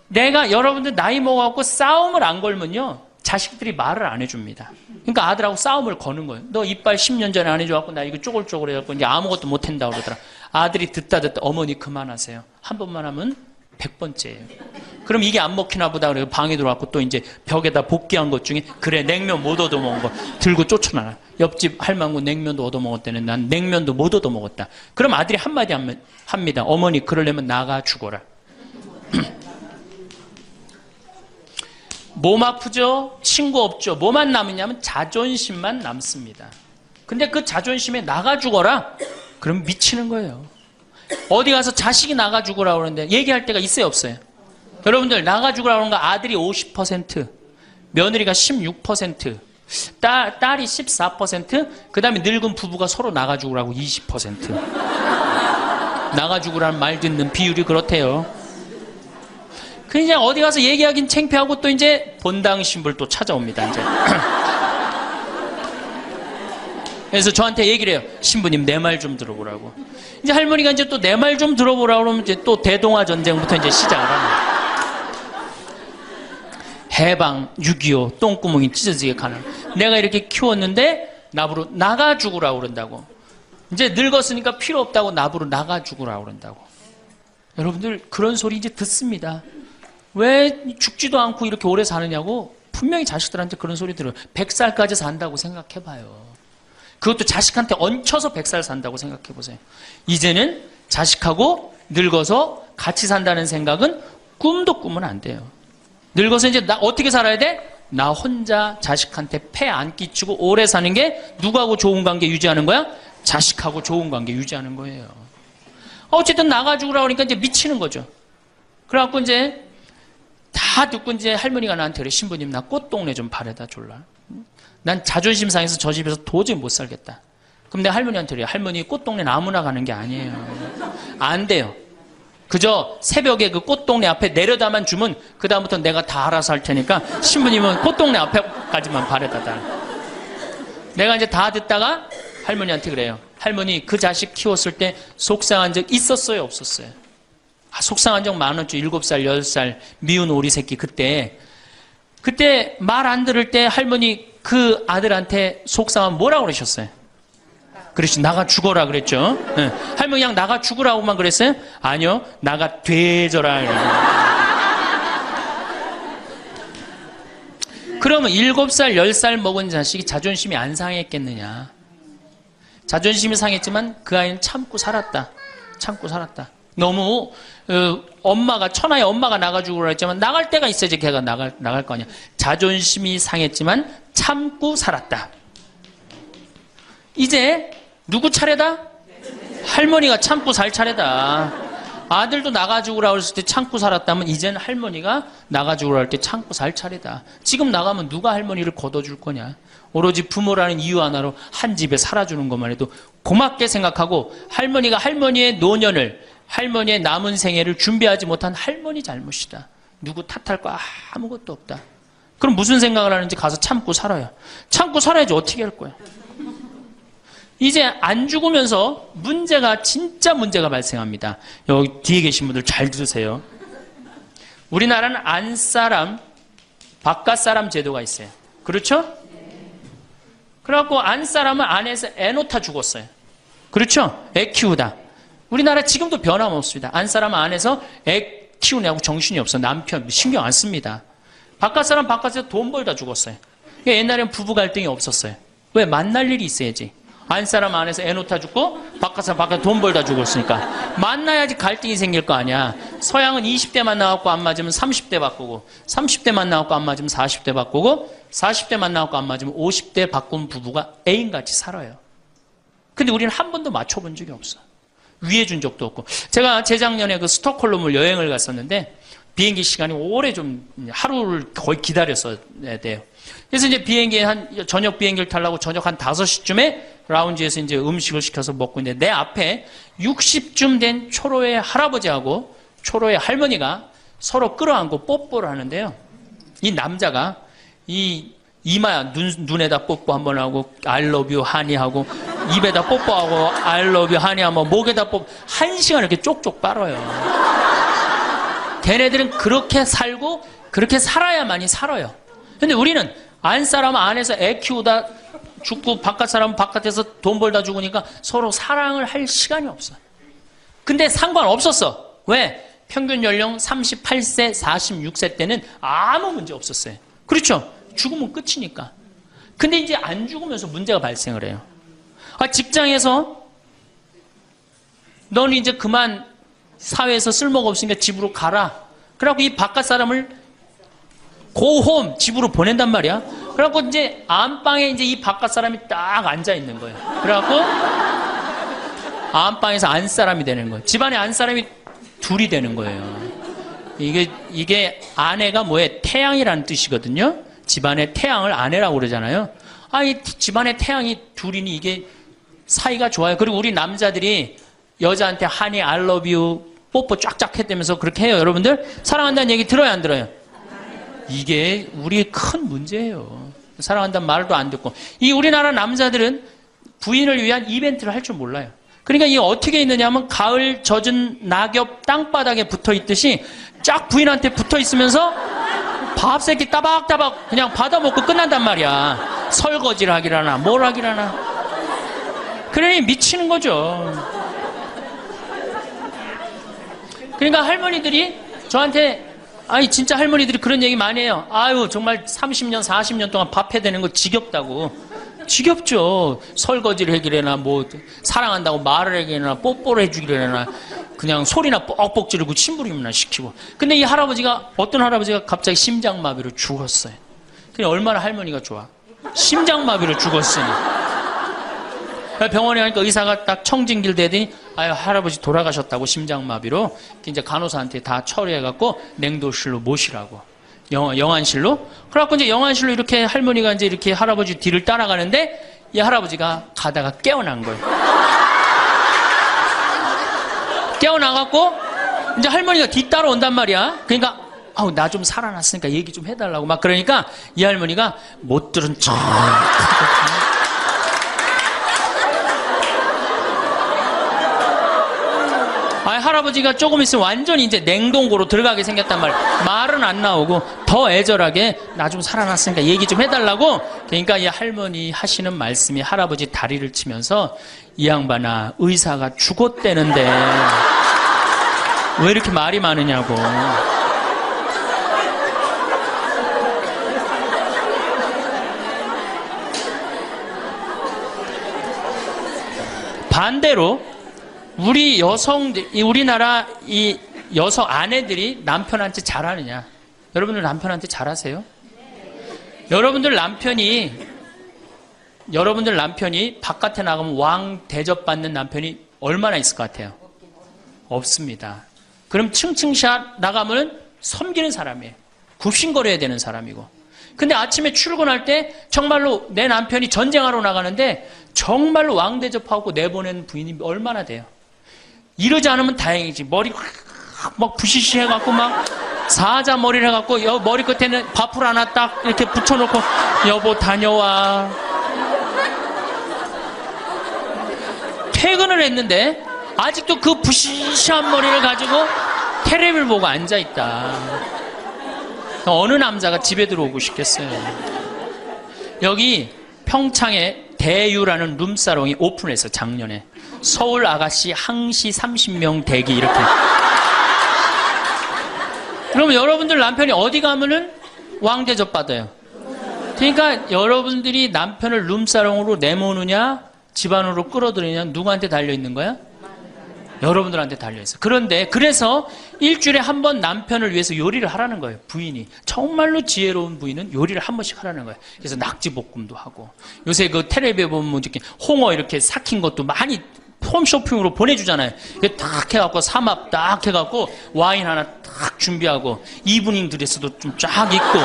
내가 여러분들 나이 먹어갖고 싸움을 안 걸면요. 자식들이 말을 안 해줍니다. 그러니까 아들하고 싸움을 거는 거예요. 너 이빨 10년 전에 안 해줘갖고 나 이거 쪼글쪼글 해갖고 이제 아무것도 못한다 그러더라. 아들이 듣다 어머니 그만하세요. 한 번만 하면 100번째예요. 그럼 이게 안 먹히나 보다 그래요. 방에 들어왔고 또 이제 벽에다 복귀한 것 중에 그래 냉면 못 얻어먹은 거 들고 쫓아나라. 옆집 할망구 냉면도 얻어먹었다는 난 냉면도 못 얻어먹었다. 그럼 아들이 한마디 합니다. 어머니 그러려면 나가 죽어라. 몸 아프죠? 친구 없죠? 뭐만 남으냐면 자존심만 남습니다. 근데 그 자존심에 나가 죽어라? 그럼 미치는 거예요. 어디 가서 자식이 나가 죽으라 그러는데 얘기할 때가 있어요, 없어요? 여러분들 나가 죽으라 그러는 거 아들이 50%, 며느리가 16%, 딸이 14%, 그 다음에 늙은 부부가 서로 나가 죽으라고 20%. 나가 죽으라는 말 듣는 비율이 그렇대요. 그냥 어디 가서 얘기하긴 창피하고 또 이제 본당 신불 또 찾아옵니다, 이제. 그래서 저한테 얘기를 해요. 신부님, 내 말 좀 들어보라고. 이제 할머니가 이제 또 내 말 좀 들어보라고 그러면 이제 또 대동아 전쟁부터 이제 시작을 합니다. 해방, 6.25, 똥구멍이 찢어지게 가는. 내가 이렇게 키웠는데 나부로 나가 죽으라고 그런다고. 이제 늙었으니까 필요 없다고 나부로 나가 죽으라고 그런다고. 여러분들 그런 소리 이제 듣습니다. 왜 죽지도 않고 이렇게 오래 사느냐고 분명히 자식들한테 그런 소리 들어요. 100살까지 산다고 생각해봐요. 그것도 자식한테 얹혀서 100살 산다고 생각해보세요. 이제는 자식하고 늙어서 같이 산다는 생각은 꿈도 꾸면 안 돼요. 늙어서 이제 나 어떻게 살아야 돼? 나 혼자 자식한테 폐 안 끼치고 오래 사는 게 누구하고 좋은 관계 유지하는 거야? 자식하고 좋은 관계 유지하는 거예요. 어쨌든 나가 죽으라고 하니까 이제 미치는 거죠. 그래갖고 이제 다 듣고 이제 할머니가 나한테 그래. 신부님 나 꽃동네 좀 바래다 줄라. 난 자존심 상해서 저 집에서 도저히 못 살겠다. 그럼 내가 할머니한테 그래요. 할머니 꽃동네 아무나 가는 게 아니에요. 안 돼요. 그저 새벽에 그 꽃동네 앞에 내려다만 주면 그다음부터 내가 다 알아서 할 테니까 신부님은 꽃동네 앞에까지만 바래다 달. 내가 이제 다 듣다가 할머니한테 그래요. 할머니 그 자식 키웠을 때 속상한 적 있었어요? 없었어요? 속상한 적 많았죠. 7살, 10살 미운 오리 새끼 그때 말 안 들을 때 할머니 그 아들한테 속상하면 뭐라고 그러셨어요? 그렇지, 나가 죽어라 그랬죠. 네. 할머니 그냥 나가 죽으라고만 그랬어요? 아니요, 나가 되져라. 그러면 7살, 10살 먹은 자식이 자존심이 안 상했겠느냐? 자존심이 상했지만 그 아이는 참고 살았다. 너무 엄마가 천하의 엄마가 나가 죽으라 했지만 나갈 때가 있어야지 걔가 나갈 거 아니야. 자존심이 상했지만 참고 살았다. 이제 누구 차례다? 할머니가 참고 살 차례다. 아들도 나가 죽으라 했을 때 참고 살았다면 이제는 할머니가 나가 죽으라 할 때 참고 살 차례다. 지금 나가면 누가 할머니를 걷어줄 거냐? 오로지 부모라는 이유 하나로 한 집에 살아주는 것만 해도 고맙게 생각하고 할머니가 할머니의 노년을, 할머니의 남은 생애를 준비하지 못한 할머니 잘못이다. 누구 탓할 거 아무것도 없다. 그럼 무슨 생각을 하는지 가서 참고 살아요. 참고 살아야지 어떻게 할 거야. 이제 안 죽으면서 진짜 문제가 발생합니다. 여기 뒤에 계신 분들 잘 들으세요. 우리나라는 안사람, 바깥사람 제도가 있어요. 그렇죠? 그래갖고 안사람은 안에서 애 놓다 죽었어요. 그렇죠? 애 키우다. 우리나라 지금도 변함없습니다. 안사람은 안에서 애 키우냐고 정신이 없어. 남편 신경 안 씁니다. 바깥사람 바깥에서 돈 벌다 죽었어요. 옛날에는 부부 갈등이 없었어요. 왜? 만날 일이 있어야지. 안사람 안에서 애 놓다 죽고 바깥사람 바깥에 돈 벌다 죽었으니까 만나야지 갈등이 생길 거 아니야. 서양은 20대만 나왔고 안 맞으면 30대 바꾸고 30대만 나왔고 안 맞으면 40대 바꾸고 40대만 나왔고 안 맞으면 50대 바꾼 부부가 애인같이 살아요. 근데 우리는 한 번도 맞춰본 적이 없어. 위해준 적도 없고. 제가 재작년에 그 스톡홀름을 여행을 갔었는데 비행기 시간이 오래 좀 하루를 거의 기다렸어야 돼요. 그래서 이제 저녁 비행기를 타려고 저녁 한 5시쯤에 라운지에서 이제 음식을 시켜서 먹고 있는데 내 앞에 60쯤 된 초로의 할아버지하고 초로의 할머니가 서로 끌어안고 뽀뽀를 하는데요. 이 남자가 이마야 눈에다 뽀뽀 한번 하고 I love you 하니 하고 입에다 뽀뽀하고 I love you 하니 하고 목에다 뽀뽀 1시간 이렇게 쪽쪽 빨아요. 걔네들은 그렇게 살고 그렇게 살아야만이 살아요. 근데 우리는 안사람은 안에서 애 키우다 죽고 바깥사람은 바깥에서 돈 벌다 죽으니까 서로 사랑을 할 시간이 없어. 근데 상관없었어. 왜? 평균 연령 38세, 46세 때는 아무 문제 없었어요. 그렇죠? 죽으면 끝이니까. 근데 이제 안 죽으면서 문제가 발생을 해요. 직장에서 너는 이제 그만 사회에서 쓸모가 없으니까 집으로 가라. 그래갖고 이 바깥 사람을 고홈 집으로 보낸단 말이야. 그래갖고 이제 안방에 이제 이 바깥 사람이 딱 앉아 있는 거예요. 그래갖고 안방에서 안 사람이 되는 거예요. 집안에 안 사람이 둘이 되는 거예요. 이게 아내가 뭐예요? 태양이라는 뜻이거든요. 집안의 태양을 아내라고 그러잖아요. 이 집안의 태양이 둘이니 이게 사이가 좋아요. 그리고 우리 남자들이 여자한테 하니 I love you 뽀뽀 쫙쫙 했다면서 그렇게 해요. 여러분들 사랑한다는 얘기 들어요, 안 들어요? 이게 우리의 큰 문제예요. 사랑한다는 말도 안 듣고. 이 우리나라 남자들은 부인을 위한 이벤트를 할 줄 몰라요. 그러니까 이게 어떻게 있느냐 하면 가을 젖은 낙엽 땅바닥에 붙어 있듯이 쫙 부인한테 붙어 있으면서 밥 새끼 따박따박 그냥 받아먹고 끝난단 말이야. 설거지를 하기라나 뭘 하기라나. 그러니 미치는 거죠. 그러니까 할머니들이 저한테 진짜 할머니들이 그런 얘기 많이 해요. 정말 30년 40년 동안 밥 해대는 거 지겹다고. 지겹죠. 설거지를 해기래나 뭐 사랑한다고 말을 해기래나 뽀뽀를 해주기래나 그냥 소리나 뻑뻑 지르고 침부림이나 시키고. 근데 이 할아버지가 어떤 할아버지가 갑자기 심장마비로 죽었어요. 그게 얼마나 할머니가 좋아. 심장마비로 죽었으니. 병원에 가니까 의사가 딱 청진길 대더니 할아버지 돌아가셨다고 심장마비로. 이제 간호사한테 다 처리해갖고 냉도실로 모시라고. 영안실로. 그래갖고 이제 영안실로 이렇게 할머니가 이제 이렇게 할아버지 뒤를 따라가는데 이 할아버지가 가다가 깨어난 거예요. 깨어나갖고 이제 할머니가 뒤따라 온단 말이야. 그러니까 나 좀 살아났으니까 얘기 좀 해달라고 막 그러니까 이 할머니가 못 들은 척. 할아버지가 조금 있으면 완전히 이제 냉동고로 들어가게 생겼단 말이야. 말은 안 나오고 더 애절하게 나 좀 살아났으니까 얘기 좀 해달라고. 그러니까 이 할머니 하시는 말씀이 할아버지 다리를 치면서 이 양반아 의사가 죽었대는데 왜 이렇게 말이 많으냐고. 반대로 우리나라 이 여성 아내들이 남편한테 잘하느냐? 여러분들 남편한테 잘하세요? 여러분들 남편이 바깥에 나가면 왕 대접받는 남편이 얼마나 있을 것 같아요? 없습니다. 그럼 층층샷 나가면 섬기는 사람이에요. 굽신거려야 되는 사람이고. 근데 아침에 출근할 때 정말로 내 남편이 전쟁하러 나가는데 정말로 왕 대접하고 내보내는 부인이 얼마나 돼요? 이러지 않으면 다행이지. 머리 막 부시시 해갖고 막 사자 머리를 해갖고 머리 끝에는 밥풀 하나 딱 이렇게 붙여놓고 여보 다녀와. 퇴근을 했는데 아직도 그 부시시한 머리를 가지고 테레비를 보고 앉아있다. 어느 남자가 집에 들어오고 싶겠어요. 여기 평창에 대유라는 룸사롱이 오픈했어. 작년에. 서울 아가씨 항시 30명 대기 이렇게. 그러면 여러분들 남편이 어디 가면은 왕대접 받아요. 그러니까 여러분들이 남편을 룸사롱으로 내모느냐 집안으로 끌어들이냐 누구한테 달려있는 거야? 여러분들한테 달려있어. 그런데 그래서 일주일에 한 번 남편을 위해서 요리를 하라는 거예요. 부인이. 정말로 지혜로운 부인은 요리를 한 번씩 하라는 거예요. 그래서 낙지볶음도 하고 요새 그 텔레비에 보면 이렇게 홍어 이렇게 삭힌 것도 많이 홈쇼핑으로 보내주잖아요. 딱 해갖고 삼합 딱 해갖고 와인 하나 딱 준비하고 이브닝 드레스도 좀 쫙 입고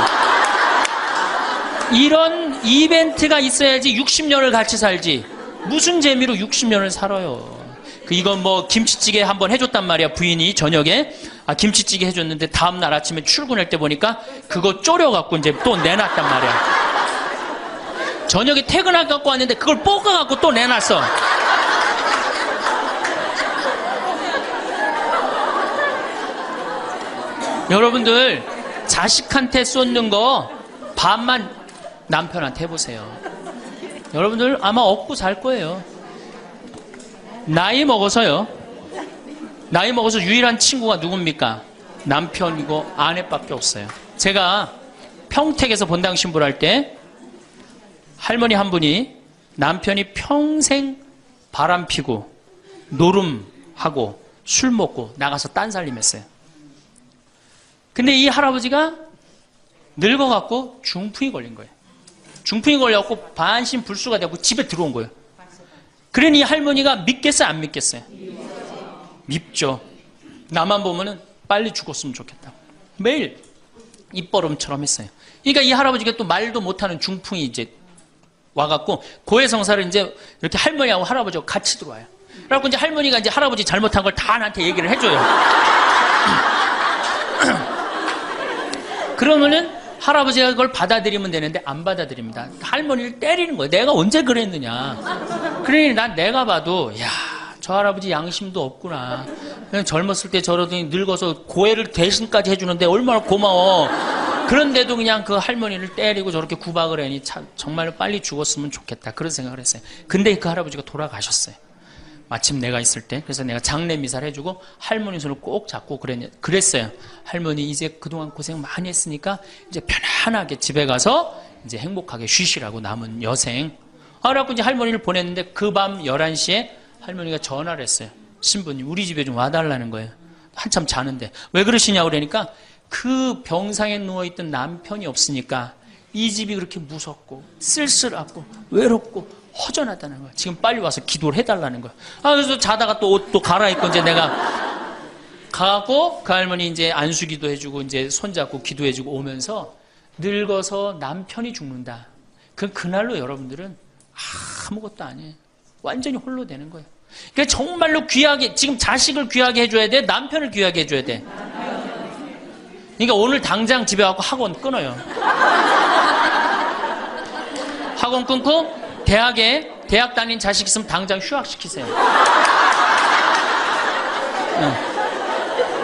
이런 이벤트가 있어야지 60년을 같이 살지. 무슨 재미로 60년을 살아요. 이건 뭐 김치찌개 한번 해줬단 말이야. 부인이 저녁에 김치찌개 해줬는데 다음날 아침에 출근할 때 보니까 그거 졸여갖고 이제 또 내놨단 말이야. 저녁에 퇴근할 갖고 왔는데 그걸 볶아갖고 또 내놨어. 여러분들 자식한테 쏟는 거 반만 남편한테 해보세요. 여러분들 아마 얻고 살 거예요. 나이 먹어서 유일한 친구가 누굽니까? 남편이고 아내밖에 없어요. 제가 평택에서 본당 신부를 할 때 할머니 한 분이 남편이 평생 바람 피고 노름하고 술 먹고 나가서 딴살림 했어요. 근데 이 할아버지가 늙어갖고 중풍이 걸린 거예요. 중풍이 걸려갖고 반신불수가 되고 집에 들어온 거예요. 그러니 이 할머니가 믿겠어요? 안 믿겠어요? 밉죠. 나만 보면은 빨리 죽었으면 좋겠다. 매일 입버릇처럼 했어요. 그러니까 이 할아버지가 또 말도 못하는 중풍이 이제 와갖고 고해성사를 이제 이렇게 할머니하고 할아버지하고 같이 들어와요. 그래갖고 이제 할머니가 이제 할아버지 잘못한 걸 다 나한테 얘기를 해줘요. 그러면은 할아버지가 그걸 받아들이면 되는데 안 받아들입니다. 할머니를 때리는 거예요. 내가 언제 그랬느냐. 그러니 내가 봐도 저 할아버지 양심도 없구나. 그냥 젊었을 때 저러더니 늙어서 고해를 대신까지 해주는데 얼마나 고마워. 그런데도 그냥 그 할머니를 때리고 저렇게 구박을 하니 참 정말 빨리 죽었으면 좋겠다. 그런 생각을 했어요. 근데 그 할아버지가 돌아가셨어요. 마침 내가 있을 때. 그래서 내가 장례 미사를 해주고 할머니 손을 꼭 잡고 그랬어요. 할머니 이제 그동안 고생 많이 했으니까 이제 편안하게 집에 가서 이제 행복하게 쉬시라고 남은 여생. 그래갖고 이제 할머니를 보냈는데 그 밤 11시에 할머니가 전화를 했어요. 신부님 우리 집에 좀 와달라는 거예요. 한참 자는데. 왜 그러시냐고 그러니까 그 병상에 누워있던 남편이 없으니까 이 집이 그렇게 무섭고 쓸쓸하고 외롭고 허전하다는 거야. 지금 빨리 와서 기도를 해달라는 거야. 그래서 자다가 또 옷도 갈아입고 이제 내가 가고 그 할머니 이제 안수기도 해주고 이제 손잡고 기도해주고 오면서 늙어서 남편이 죽는다. 그날로 여러분들은 아무것도 아니에요. 완전히 홀로 되는 거예요. 그러니까 정말로 귀하게, 지금 자식을 귀하게 해줘야 돼? 남편을 귀하게 해줘야 돼? 그러니까 오늘 당장 집에 가고 학원 끊어요. 학원 끊고 대학 다닌 자식 있으면 당장 휴학시키세요.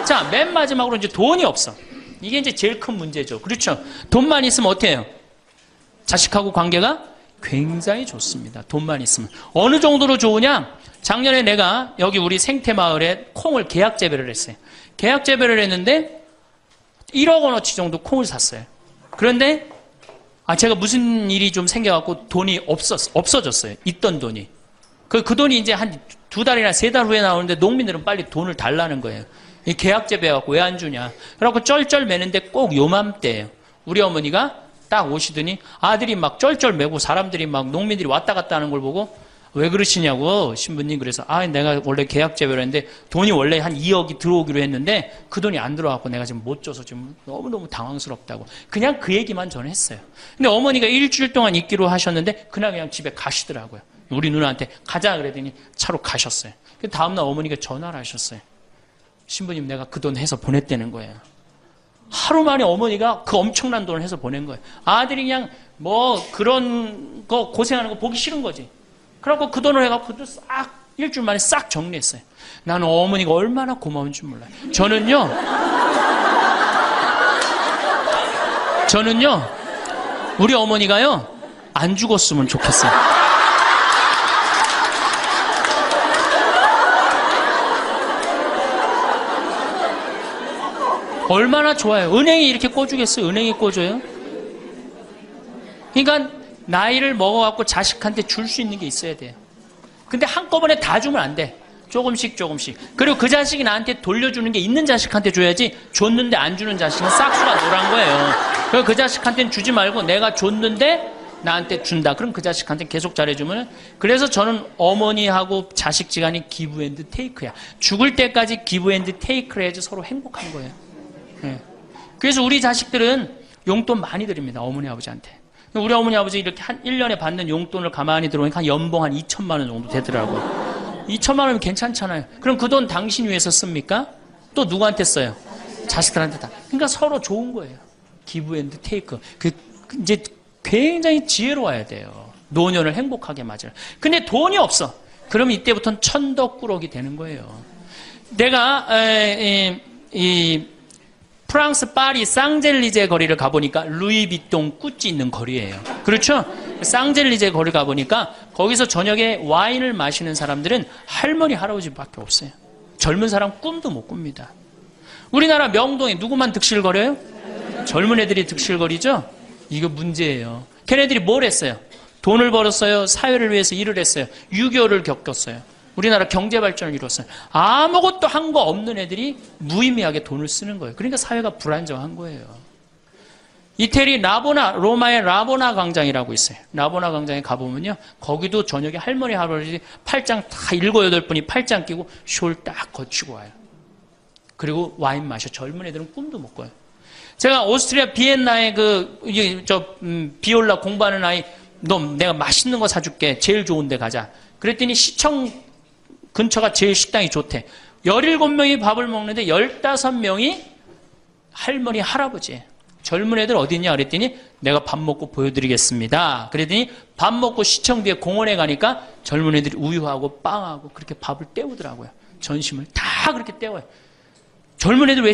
자, 맨 마지막으로 이제 돈이 없어. 이게 이제 제일 큰 문제죠. 그렇죠? 돈만 있으면 어때요? 해요? 자식하고 관계가 굉장히 좋습니다. 돈만 있으면. 어느 정도로 좋으냐? 작년에 내가 여기 우리 생태마을에 콩을 계약 재배를 했어요. 계약 재배를 했는데 1억 원어치 정도 콩을 샀어요. 그런데 제가 무슨 일이 좀 생겨갖고 돈이 없어졌어요. 있던 돈이. 그 돈이 이제 한 2달이나 3달 후에 나오는데 농민들은 빨리 돈을 달라는 거예요. 이 계약 재배해갖고 왜 안 주냐. 그래갖고 쩔쩔 매는데 꼭 요맘때예요. 우리 어머니가 딱 오시더니 아들이 막 쩔쩔 매고 사람들이 막 농민들이 왔다 갔다 하는 걸 보고 왜 그러시냐고 신부님. 그래서 내가 원래 계약 재배를 했는데 돈이 원래 한 2억이 들어오기로 했는데 그 돈이 안 들어와갖고 내가 지금 못 줘서 지금 너무너무 당황스럽다고. 그냥 그 얘기만 저는 했어요. 근데 어머니가 일주일 동안 있기로 하셨는데 그냥 집에 가시더라고요. 우리 누나한테 가자 그랬더니 차로 가셨어요. 다음날 어머니가 전화를 하셨어요. 신부님 내가 그 돈 해서 보냈다는 거예요. 하루 만에 어머니가 그 엄청난 돈을 해서 보낸 거예요. 아들이 그냥 뭐 그런 거 고생하는 거 보기 싫은 거지. 그래갖고 그 돈을 해갖고 그것도 싹 일주일 만에 싹 정리했어요. 나는 어머니가 얼마나 고마운 줄 몰라요. 저는요 우리 어머니가요 안 죽었으면 좋겠어요. 얼마나 좋아요. 은행이 이렇게 꿔주겠어요? 은행이 꿔줘요? 그러니까 나이를 먹어갖고 자식한테 줄 수 있는 게 있어야 돼요. 근데 한꺼번에 다 주면 안 돼. 조금씩. 그리고 그 자식이 나한테 돌려주는 게 있는 자식한테 줘야지, 줬는데 안 주는 자식은 싹수가 노란 거예요. 그래서 그 자식한테는 주지 말고 내가 줬는데 나한테 준다. 그럼 그 자식한테 계속 잘해주면. 그래서 저는 어머니하고 자식 지간이 기브 앤드 테이크야. 죽을 때까지 기브 앤드 테이크를 해야지 서로 행복한 거예요. 네. 그래서 우리 자식들은 용돈 많이 드립니다. 어머니 아버지한테. 우리 어머니 아버지 이렇게 한 1년에 받는 용돈을 가만히 들어보니까 한 연봉 한 2천만 원 정도 되더라고요. 2천만 원이면 괜찮잖아요. 그럼 그 돈 당신 위해서 씁니까? 또 누구한테 써요? 자식들한테 다. 그러니까 서로 좋은 거예요. 기브 앤드 테이크. 이제 굉장히 지혜로워야 돼요. 노년을 행복하게 맞아요. 근데 돈이 없어. 그럼 이때부터는 천덕꾸러기 되는 거예요. 내가 프랑스 파리 쌍젤리제 거리를 가보니까 루이비통 꾸찌 있는 거리예요. 그렇죠? 쌍젤리제 거리 가보니까 거기서 저녁에 와인을 마시는 사람들은 할머니 할아버지밖에 없어요. 젊은 사람 꿈도 못 꿉니다. 우리나라 명동에 누구만 득실거려요? 젊은 애들이 득실거리죠? 이거 문제예요. 걔네들이 뭘 했어요? 돈을 벌었어요. 사회를 위해서 일을 했어요. 6.25를 겪었어요. 우리나라 경제 발전을 이뤘어요. 아무것도 한 거 없는 애들이 무의미하게 돈을 쓰는 거예요. 그러니까 사회가 불안정한 거예요. 이태리 로마의 라보나 광장이라고 있어요. 라보나 광장에 가보면요. 거기도 저녁에 할머니, 할아버지 팔짱 다 7, 8분이 팔짱 끼고 숄 딱 거치고 와요. 그리고 와인 마셔. 젊은 애들은 꿈도 못 꿔요. 제가 오스트리아 비엔나에 비올라 공부하는 아이, 너 내가 맛있는 거 사줄게. 제일 좋은 데 가자. 그랬더니 시청 근처가 제일 식당이 좋대. 17명이 밥을 먹는데 15명이 할머니, 할아버지예요. 젊은 애들 어디 있냐 그랬더니 내가 밥 먹고 보여드리겠습니다. 그랬더니 밥 먹고 시청 뒤에 공원에 가니까 젊은 애들이 우유하고 빵하고 그렇게 밥을 때우더라고요. 전심을 다 그렇게 때워요. 젊은 애들 왜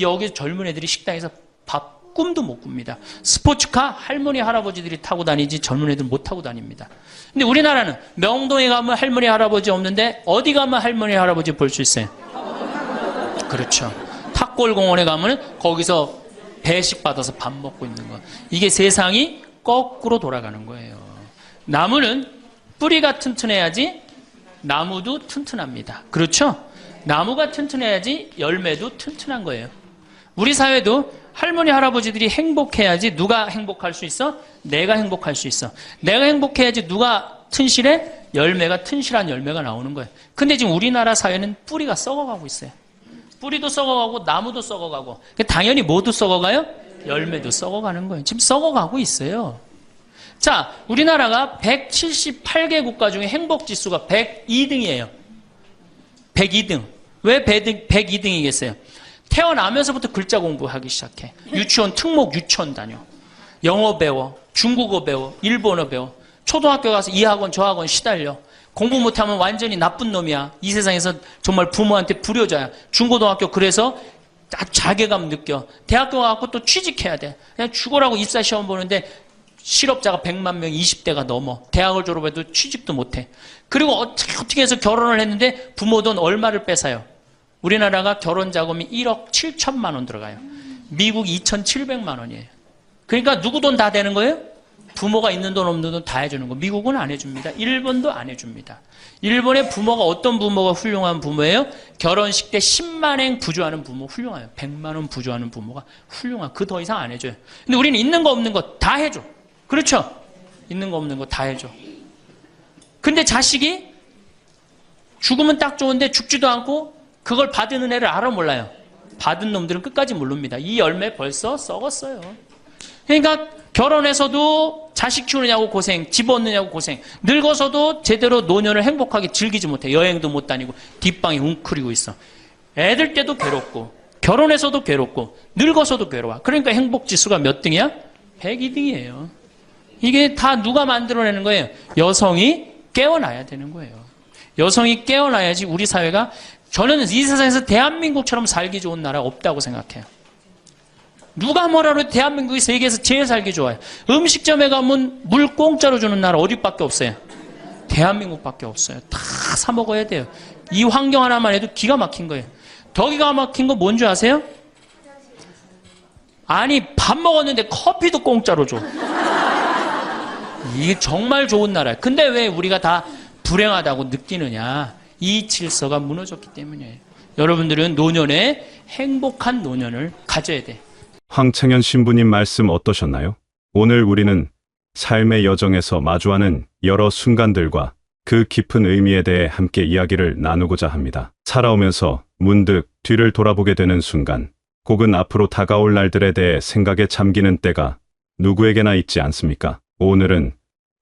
여기 젊은 애들이 식당에서 밥 꿈도 못 꿉니다. 스포츠카 할머니, 할아버지들이 타고 다니지 젊은 애들 못 타고 다닙니다. 근데 우리나라는 명동에 가면 할머니, 할아버지 없는데 어디 가면 할머니, 할아버지 볼 수 있어요? 그렇죠. 탑골공원에 가면 거기서 배식 받아서 밥 먹고 있는 거. 이게 세상이 거꾸로 돌아가는 거예요. 나무는 뿌리가 튼튼해야지 나무도 튼튼합니다. 그렇죠? 나무가 튼튼해야지 열매도 튼튼한 거예요. 우리 사회도 할머니, 할아버지들이 행복해야지 누가 행복할 수 있어? 내가 행복할 수 있어. 내가 행복해야지 누가 튼실해? 열매가 튼실한 열매가 나오는 거예요. 근데 지금 우리나라 사회는 뿌리가 썩어가고 있어요. 뿌리도 썩어가고 나무도 썩어가고 당연히 모두 썩어가요? 열매도 썩어가는 거예요. 지금 썩어가고 있어요. 자, 우리나라가 178개 국가 중에 행복지수가 102등이에요. 102등. 왜 102등이겠어요? 태어나면서부터 글자 공부하기 시작해. 유치원 특목 유치원 다녀. 영어 배워. 중국어 배워. 일본어 배워. 초등학교 가서 이 학원 저 학원 시달려. 공부 못하면 완전히 나쁜 놈이야. 이 세상에서 정말 부모한테 불효자야. 중고등학교 그래서 자괴감 느껴. 대학교 가고 또 취직해야 돼. 그냥 죽어라고 입사시험 보는데 실업자가 100만 명, 20대가 넘어. 대학을 졸업해도 취직도 못해. 그리고 어떻게 해서 결혼을 했는데 부모 돈 얼마를 뺏어요? 우리나라가 결혼 자금이 1억 7천만 원 들어가요. 미국 2,700만 원이에요. 그러니까 누구 돈 다 되는 거예요? 부모가 있는 돈 없는 돈 다 해주는 거. 미국은 안 해줍니다. 일본도 안 해줍니다. 일본의 부모가 어떤 부모가 훌륭한 부모예요? 결혼식 때 10만엔 부조하는 부모 훌륭해요. 100만 원 부조하는 부모가 훌륭한. 그 더 이상 안 해줘요. 근데 우리는 있는 거 없는 거 다 해줘. 그렇죠? 있는 거 없는 거 다 해줘. 근데 자식이 죽으면 딱 좋은데 죽지도 않고 그걸 받은 은혜를 알아 몰라요. 받은 놈들은 끝까지 모릅니다. 이 열매 벌써 썩었어요. 그러니까 결혼해서도 자식 키우느냐고 고생, 집 얻느냐고 고생, 늙어서도 제대로 노년을 행복하게 즐기지 못해. 여행도 못 다니고 뒷방에 웅크리고 있어. 애들 때도 괴롭고 결혼해서도 괴롭고 늙어서도 괴로워. 그러니까 행복지수가 몇 등이야? 102등이에요. 이게 다 누가 만들어내는 거예요? 여성이 깨어나야 되는 거예요. 여성이 깨어나야지 우리 사회가, 저는 이 세상에서 대한민국처럼 살기 좋은 나라 없다고 생각해요. 누가 뭐라 그래도 대한민국이 세계에서 제일 살기 좋아요. 음식점에 가면 물 공짜로 주는 나라 어디밖에 없어요? 대한민국밖에 없어요. 다 사 먹어야 돼요. 이 환경 하나만 해도 기가 막힌 거예요. 더 기가 막힌 거 뭔지 아세요? 아니, 밥 먹었는데 커피도 공짜로 줘. 이게 정말 좋은 나라예요. 근데 왜 우리가 다 불행하다고 느끼느냐? 이 질서가 무너졌기 때문이에요. 여러분들은 노년에 행복한 노년을 가져야 돼. 황창현 신부님 말씀 어떠셨나요? 오늘 우리는 삶의 여정에서 마주하는 여러 순간들과 그 깊은 의미에 대해 함께 이야기를 나누고자 합니다. 살아오면서 문득 뒤를 돌아보게 되는 순간, 혹은 앞으로 다가올 날들에 대해 생각에 잠기는 때가 누구에게나 있지 않습니까? 오늘은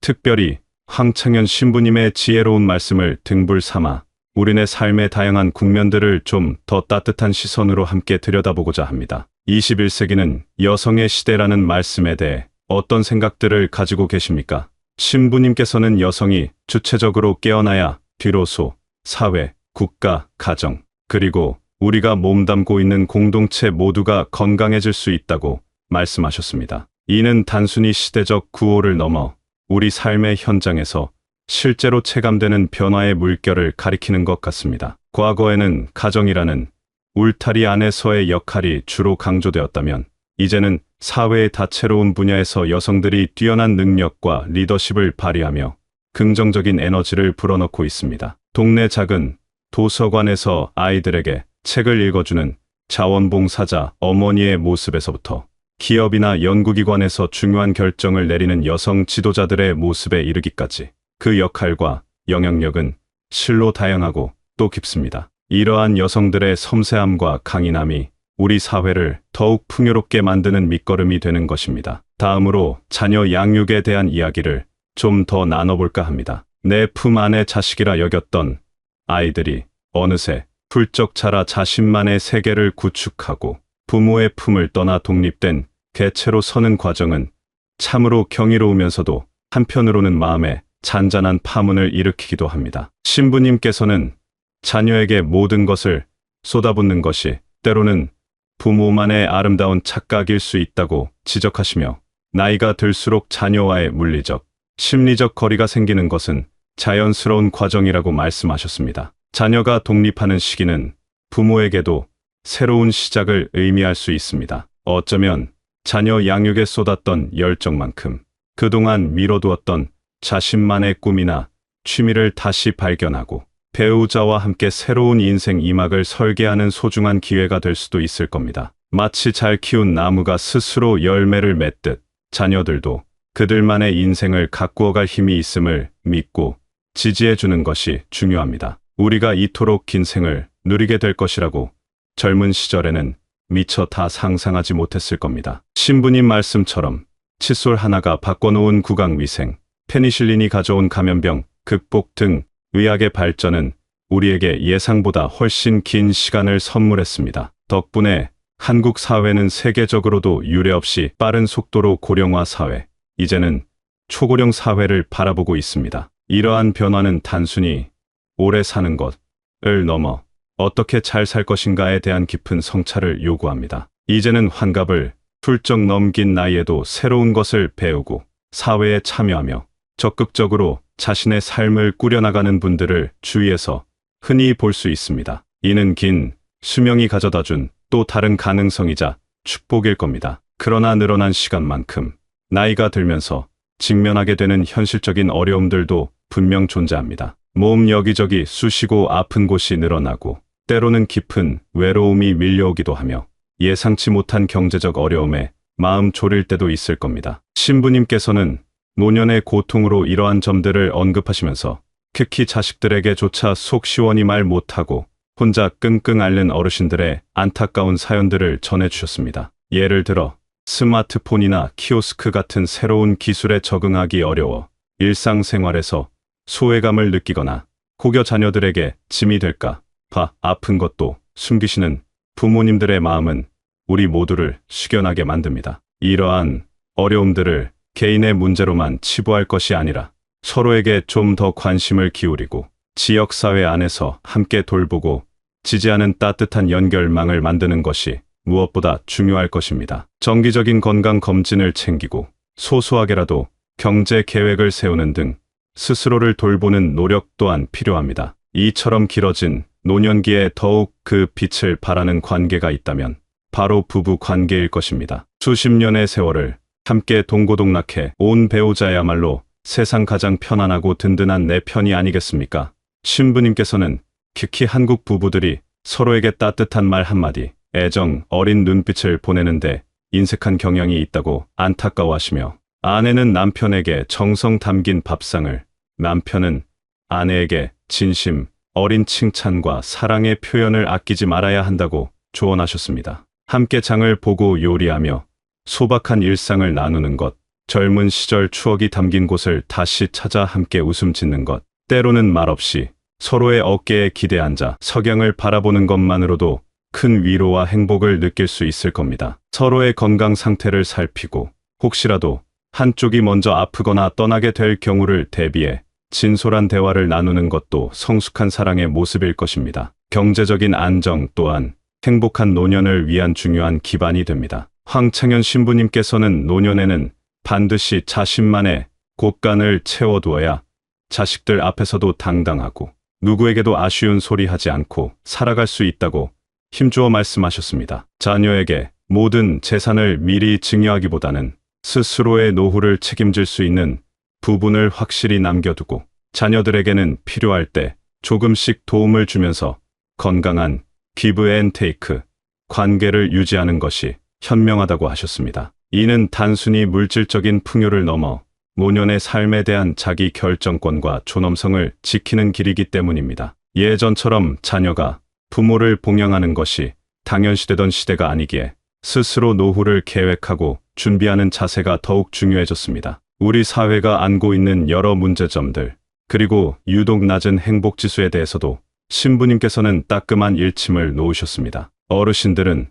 특별히 황창현 신부님의 지혜로운 말씀을 등불 삼아 우리네 삶의 다양한 국면들을 좀 더 따뜻한 시선으로 함께 들여다보고자 합니다. 21세기는 여성의 시대라는 말씀에 대해 어떤 생각들을 가지고 계십니까? 신부님께서는 여성이 주체적으로 깨어나야 비로소 사회, 국가, 가정, 그리고 우리가 몸담고 있는 공동체 모두가 건강해질 수 있다고 말씀하셨습니다. 이는 단순히 시대적 구호를 넘어 우리 삶의 현장에서 실제로 체감되는 변화의 물결을 가리키는 것 같습니다. 과거에는 가정이라는 울타리 안에서의 역할이 주로 강조되었다면, 이제는 사회의 다채로운 분야에서 여성들이 뛰어난 능력과 리더십을 발휘하며 긍정적인 에너지를 불어넣고 있습니다. 동네 작은 도서관에서 아이들에게 책을 읽어주는 자원봉사자 어머니의 모습에서부터 기업이나 연구기관에서 중요한 결정을 내리는 여성 지도자들의 모습에 이르기까지, 그 역할과 영향력은 실로 다양하고 또 깊습니다. 이러한 여성들의 섬세함과 강인함이 우리 사회를 더욱 풍요롭게 만드는 밑거름이 되는 것입니다. 다음으로 자녀 양육에 대한 이야기를 좀 더 나눠볼까 합니다. 내 품 안의 자식이라 여겼던 아이들이 어느새 훌쩍 자라 자신만의 세계를 구축하고 부모의 품을 떠나 독립된 개체로 서는 과정은 참으로 경이로우면서도 한편으로는 마음에 잔잔한 파문을 일으키기도 합니다. 신부님께서는 자녀에게 모든 것을 쏟아붓는 것이 때로는 부모만의 아름다운 착각일 수 있다고 지적하시며, 나이가 들수록 자녀와의 물리적, 심리적 거리가 생기는 것은 자연스러운 과정이라고 말씀하셨습니다. 자녀가 독립하는 시기는 부모에게도 새로운 시작을 의미할 수 있습니다. 어쩌면 자녀 양육에 쏟았던 열정만큼 그동안 미뤄두었던 자신만의 꿈이나 취미를 다시 발견하고 배우자와 함께 새로운 인생 이막을 설계하는 소중한 기회가 될 수도 있을 겁니다. 마치 잘 키운 나무가 스스로 열매를 맺듯 자녀들도 그들만의 인생을 가꾸어갈 힘이 있음을 믿고 지지해주는 것이 중요합니다. 우리가 이토록 긴 생을 누리게 될 것이라고 젊은 시절에는 미처 다 상상하지 못했을 겁니다. 신부님 말씀처럼 칫솔 하나가 바꿔놓은 구강위생, 페니실린이 가져온 감염병 극복 등 의학의 발전은 우리에게 예상보다 훨씬 긴 시간을 선물했습니다. 덕분에 한국 사회는 세계적으로도 유례없이 빠른 속도로 고령화 사회, 이제는 초고령 사회를 바라보고 있습니다. 이러한 변화는 단순히 오래 사는 것을 넘어 어떻게 잘 살 것인가에 대한 깊은 성찰을 요구합니다. 이제는 환갑을 훌쩍 넘긴 나이에도 새로운 것을 배우고 사회에 참여하며 적극적으로 자신의 삶을 꾸려나가는 분들을 주위에서 흔히 볼 수 있습니다. 이는 긴 수명이 가져다준 또 다른 가능성이자 축복일 겁니다. 그러나 늘어난 시간만큼 나이가 들면서 직면하게 되는 현실적인 어려움들도 분명 존재합니다. 몸 여기저기 쑤시고 아픈 곳이 늘어나고 때로는 깊은 외로움이 밀려오기도 하며 예상치 못한 경제적 어려움에 마음 졸일 때도 있을 겁니다. 신부님께서는 노년의 고통으로 이러한 점들을 언급하시면서 특히 자식들에게조차 속 시원히 말 못하고 혼자 끙끙 앓는 어르신들의 안타까운 사연들을 전해주셨습니다. 예를 들어 스마트폰이나 키오스크 같은 새로운 기술에 적응하기 어려워 일상생활에서 소외감을 느끼거나 혹여 자녀들에게 짐이 될까 봐 아픈 것도 숨기시는 부모님들의 마음은 우리 모두를 숙연하게 만듭니다. 이러한 어려움들을 개인의 문제로만 치부할 것이 아니라 서로에게 좀 더 관심을 기울이고 지역사회 안에서 함께 돌보고 지지하는 따뜻한 연결망을 만드는 것이 무엇보다 중요할 것입니다. 정기적인 건강검진을 챙기고 소소하게라도 경제 계획을 세우는 등 스스로를 돌보는 노력 또한 필요합니다. 이처럼 길어진 노년기에 더욱 그 빛을 발하는 관계가 있다면 바로 부부 관계일 것입니다. 수십 년의 세월을 함께 동고동락해 온 배우자야말로 세상 가장 편안하고 든든한 내 편이 아니겠습니까? 신부님께서는 특히 한국 부부들이 서로에게 따뜻한 말 한마디, 애정 어린 눈빛을 보내는데 인색한 경향이 있다고 안타까워하시며 아내는 남편에게 정성 담긴 밥상을, 남편은 아내에게 진심 어린 칭찬과 사랑의 표현을 아끼지 말아야 한다고 조언하셨습니다. 함께 장을 보고 요리하며 소박한 일상을 나누는 것, 젊은 시절 추억이 담긴 곳을 다시 찾아 함께 웃음 짓는 것, 때로는 말없이 서로의 어깨에 기대 앉아 석양을 바라보는 것만으로도 큰 위로와 행복을 느낄 수 있을 겁니다. 서로의 건강 상태를 살피고 혹시라도 한쪽이 먼저 아프거나 떠나게 될 경우를 대비해 진솔한 대화를 나누는 것도 성숙한 사랑의 모습일 것입니다. 경제적인 안정 또한 행복한 노년을 위한 중요한 기반이 됩니다. 황창현 신부님께서는 노년에는 반드시 자신만의 곳간을 채워두어야 자식들 앞에서도 당당하고 누구에게도 아쉬운 소리 하지 않고 살아갈 수 있다고 힘주어 말씀하셨습니다. 자녀에게 모든 재산을 미리 증여하기보다는 스스로의 노후를 책임질 수 있는 부분을 확실히 남겨두고 자녀들에게는 필요할 때 조금씩 도움을 주면서 건강한 기브 앤 테이크 관계를 유지하는 것이 현명하다고 하셨습니다. 이는 단순히 물질적인 풍요를 넘어 노년의 삶에 대한 자기 결정권과 존엄성을 지키는 길이기 때문입니다. 예전처럼 자녀가 부모를 봉양하는 것이 당연시되던 시대가 아니기에 스스로 노후를 계획하고 준비하는 자세가 더욱 중요해졌습니다. 우리 사회가 안고 있는 여러 문제점들, 그리고 유독 낮은 행복지수에 대해서도 신부님께서는 따끔한 일침을 놓으셨습니다. 어르신들은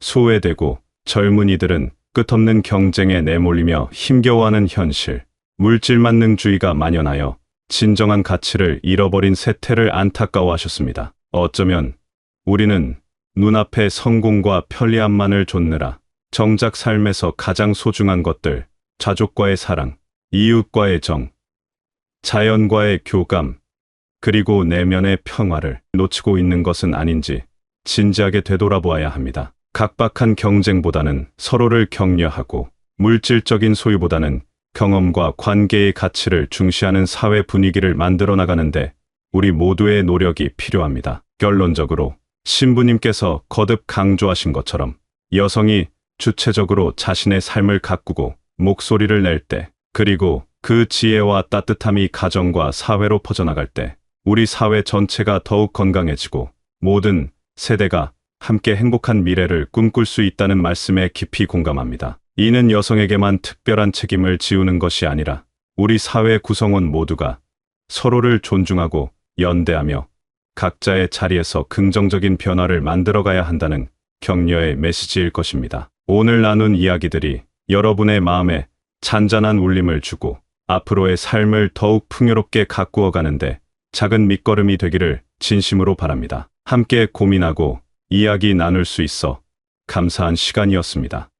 소외되고 젊은이들은 끝없는 경쟁에 내몰리며 힘겨워하는 현실, 물질만능주의가 만연하여 진정한 가치를 잃어버린 세태를 안타까워하셨습니다. 어쩌면 우리는 눈앞의 성공과 편리함만을 좇느라 정작 삶에서 가장 소중한 것들, 가족과의 사랑, 이웃과의 정, 자연과의 교감, 그리고 내면의 평화를 놓치고 있는 것은 아닌지 진지하게 되돌아보아야 합니다. 각박한 경쟁보다는 서로를 격려하고 물질적인 소유보다는 경험과 관계의 가치를 중시하는 사회 분위기를 만들어 나가는데 우리 모두의 노력이 필요합니다. 결론적으로 신부님께서 거듭 강조하신 것처럼 여성이 주체적으로 자신의 삶을 가꾸고 목소리를 낼 때, 그리고 그 지혜와 따뜻함이 가정과 사회로 퍼져나갈 때 우리 사회 전체가 더욱 건강해지고 모든 세대가 함께 행복한 미래를 꿈꿀 수 있다는 말씀에 깊이 공감합니다. 이는 여성에게만 특별한 책임을 지우는 것이 아니라 우리 사회 구성원 모두가 서로를 존중하고 연대하며 각자의 자리에서 긍정적인 변화를 만들어가야 한다는 격려의 메시지일 것입니다. 오늘 나눈 이야기들이 여러분의 마음에 잔잔한 울림을 주고 앞으로의 삶을 더욱 풍요롭게 가꾸어 가는데 작은 밑거름이 되기를 진심으로 바랍니다. 함께 고민하고 이야기 나눌 수 있어 감사한 시간이었습니다.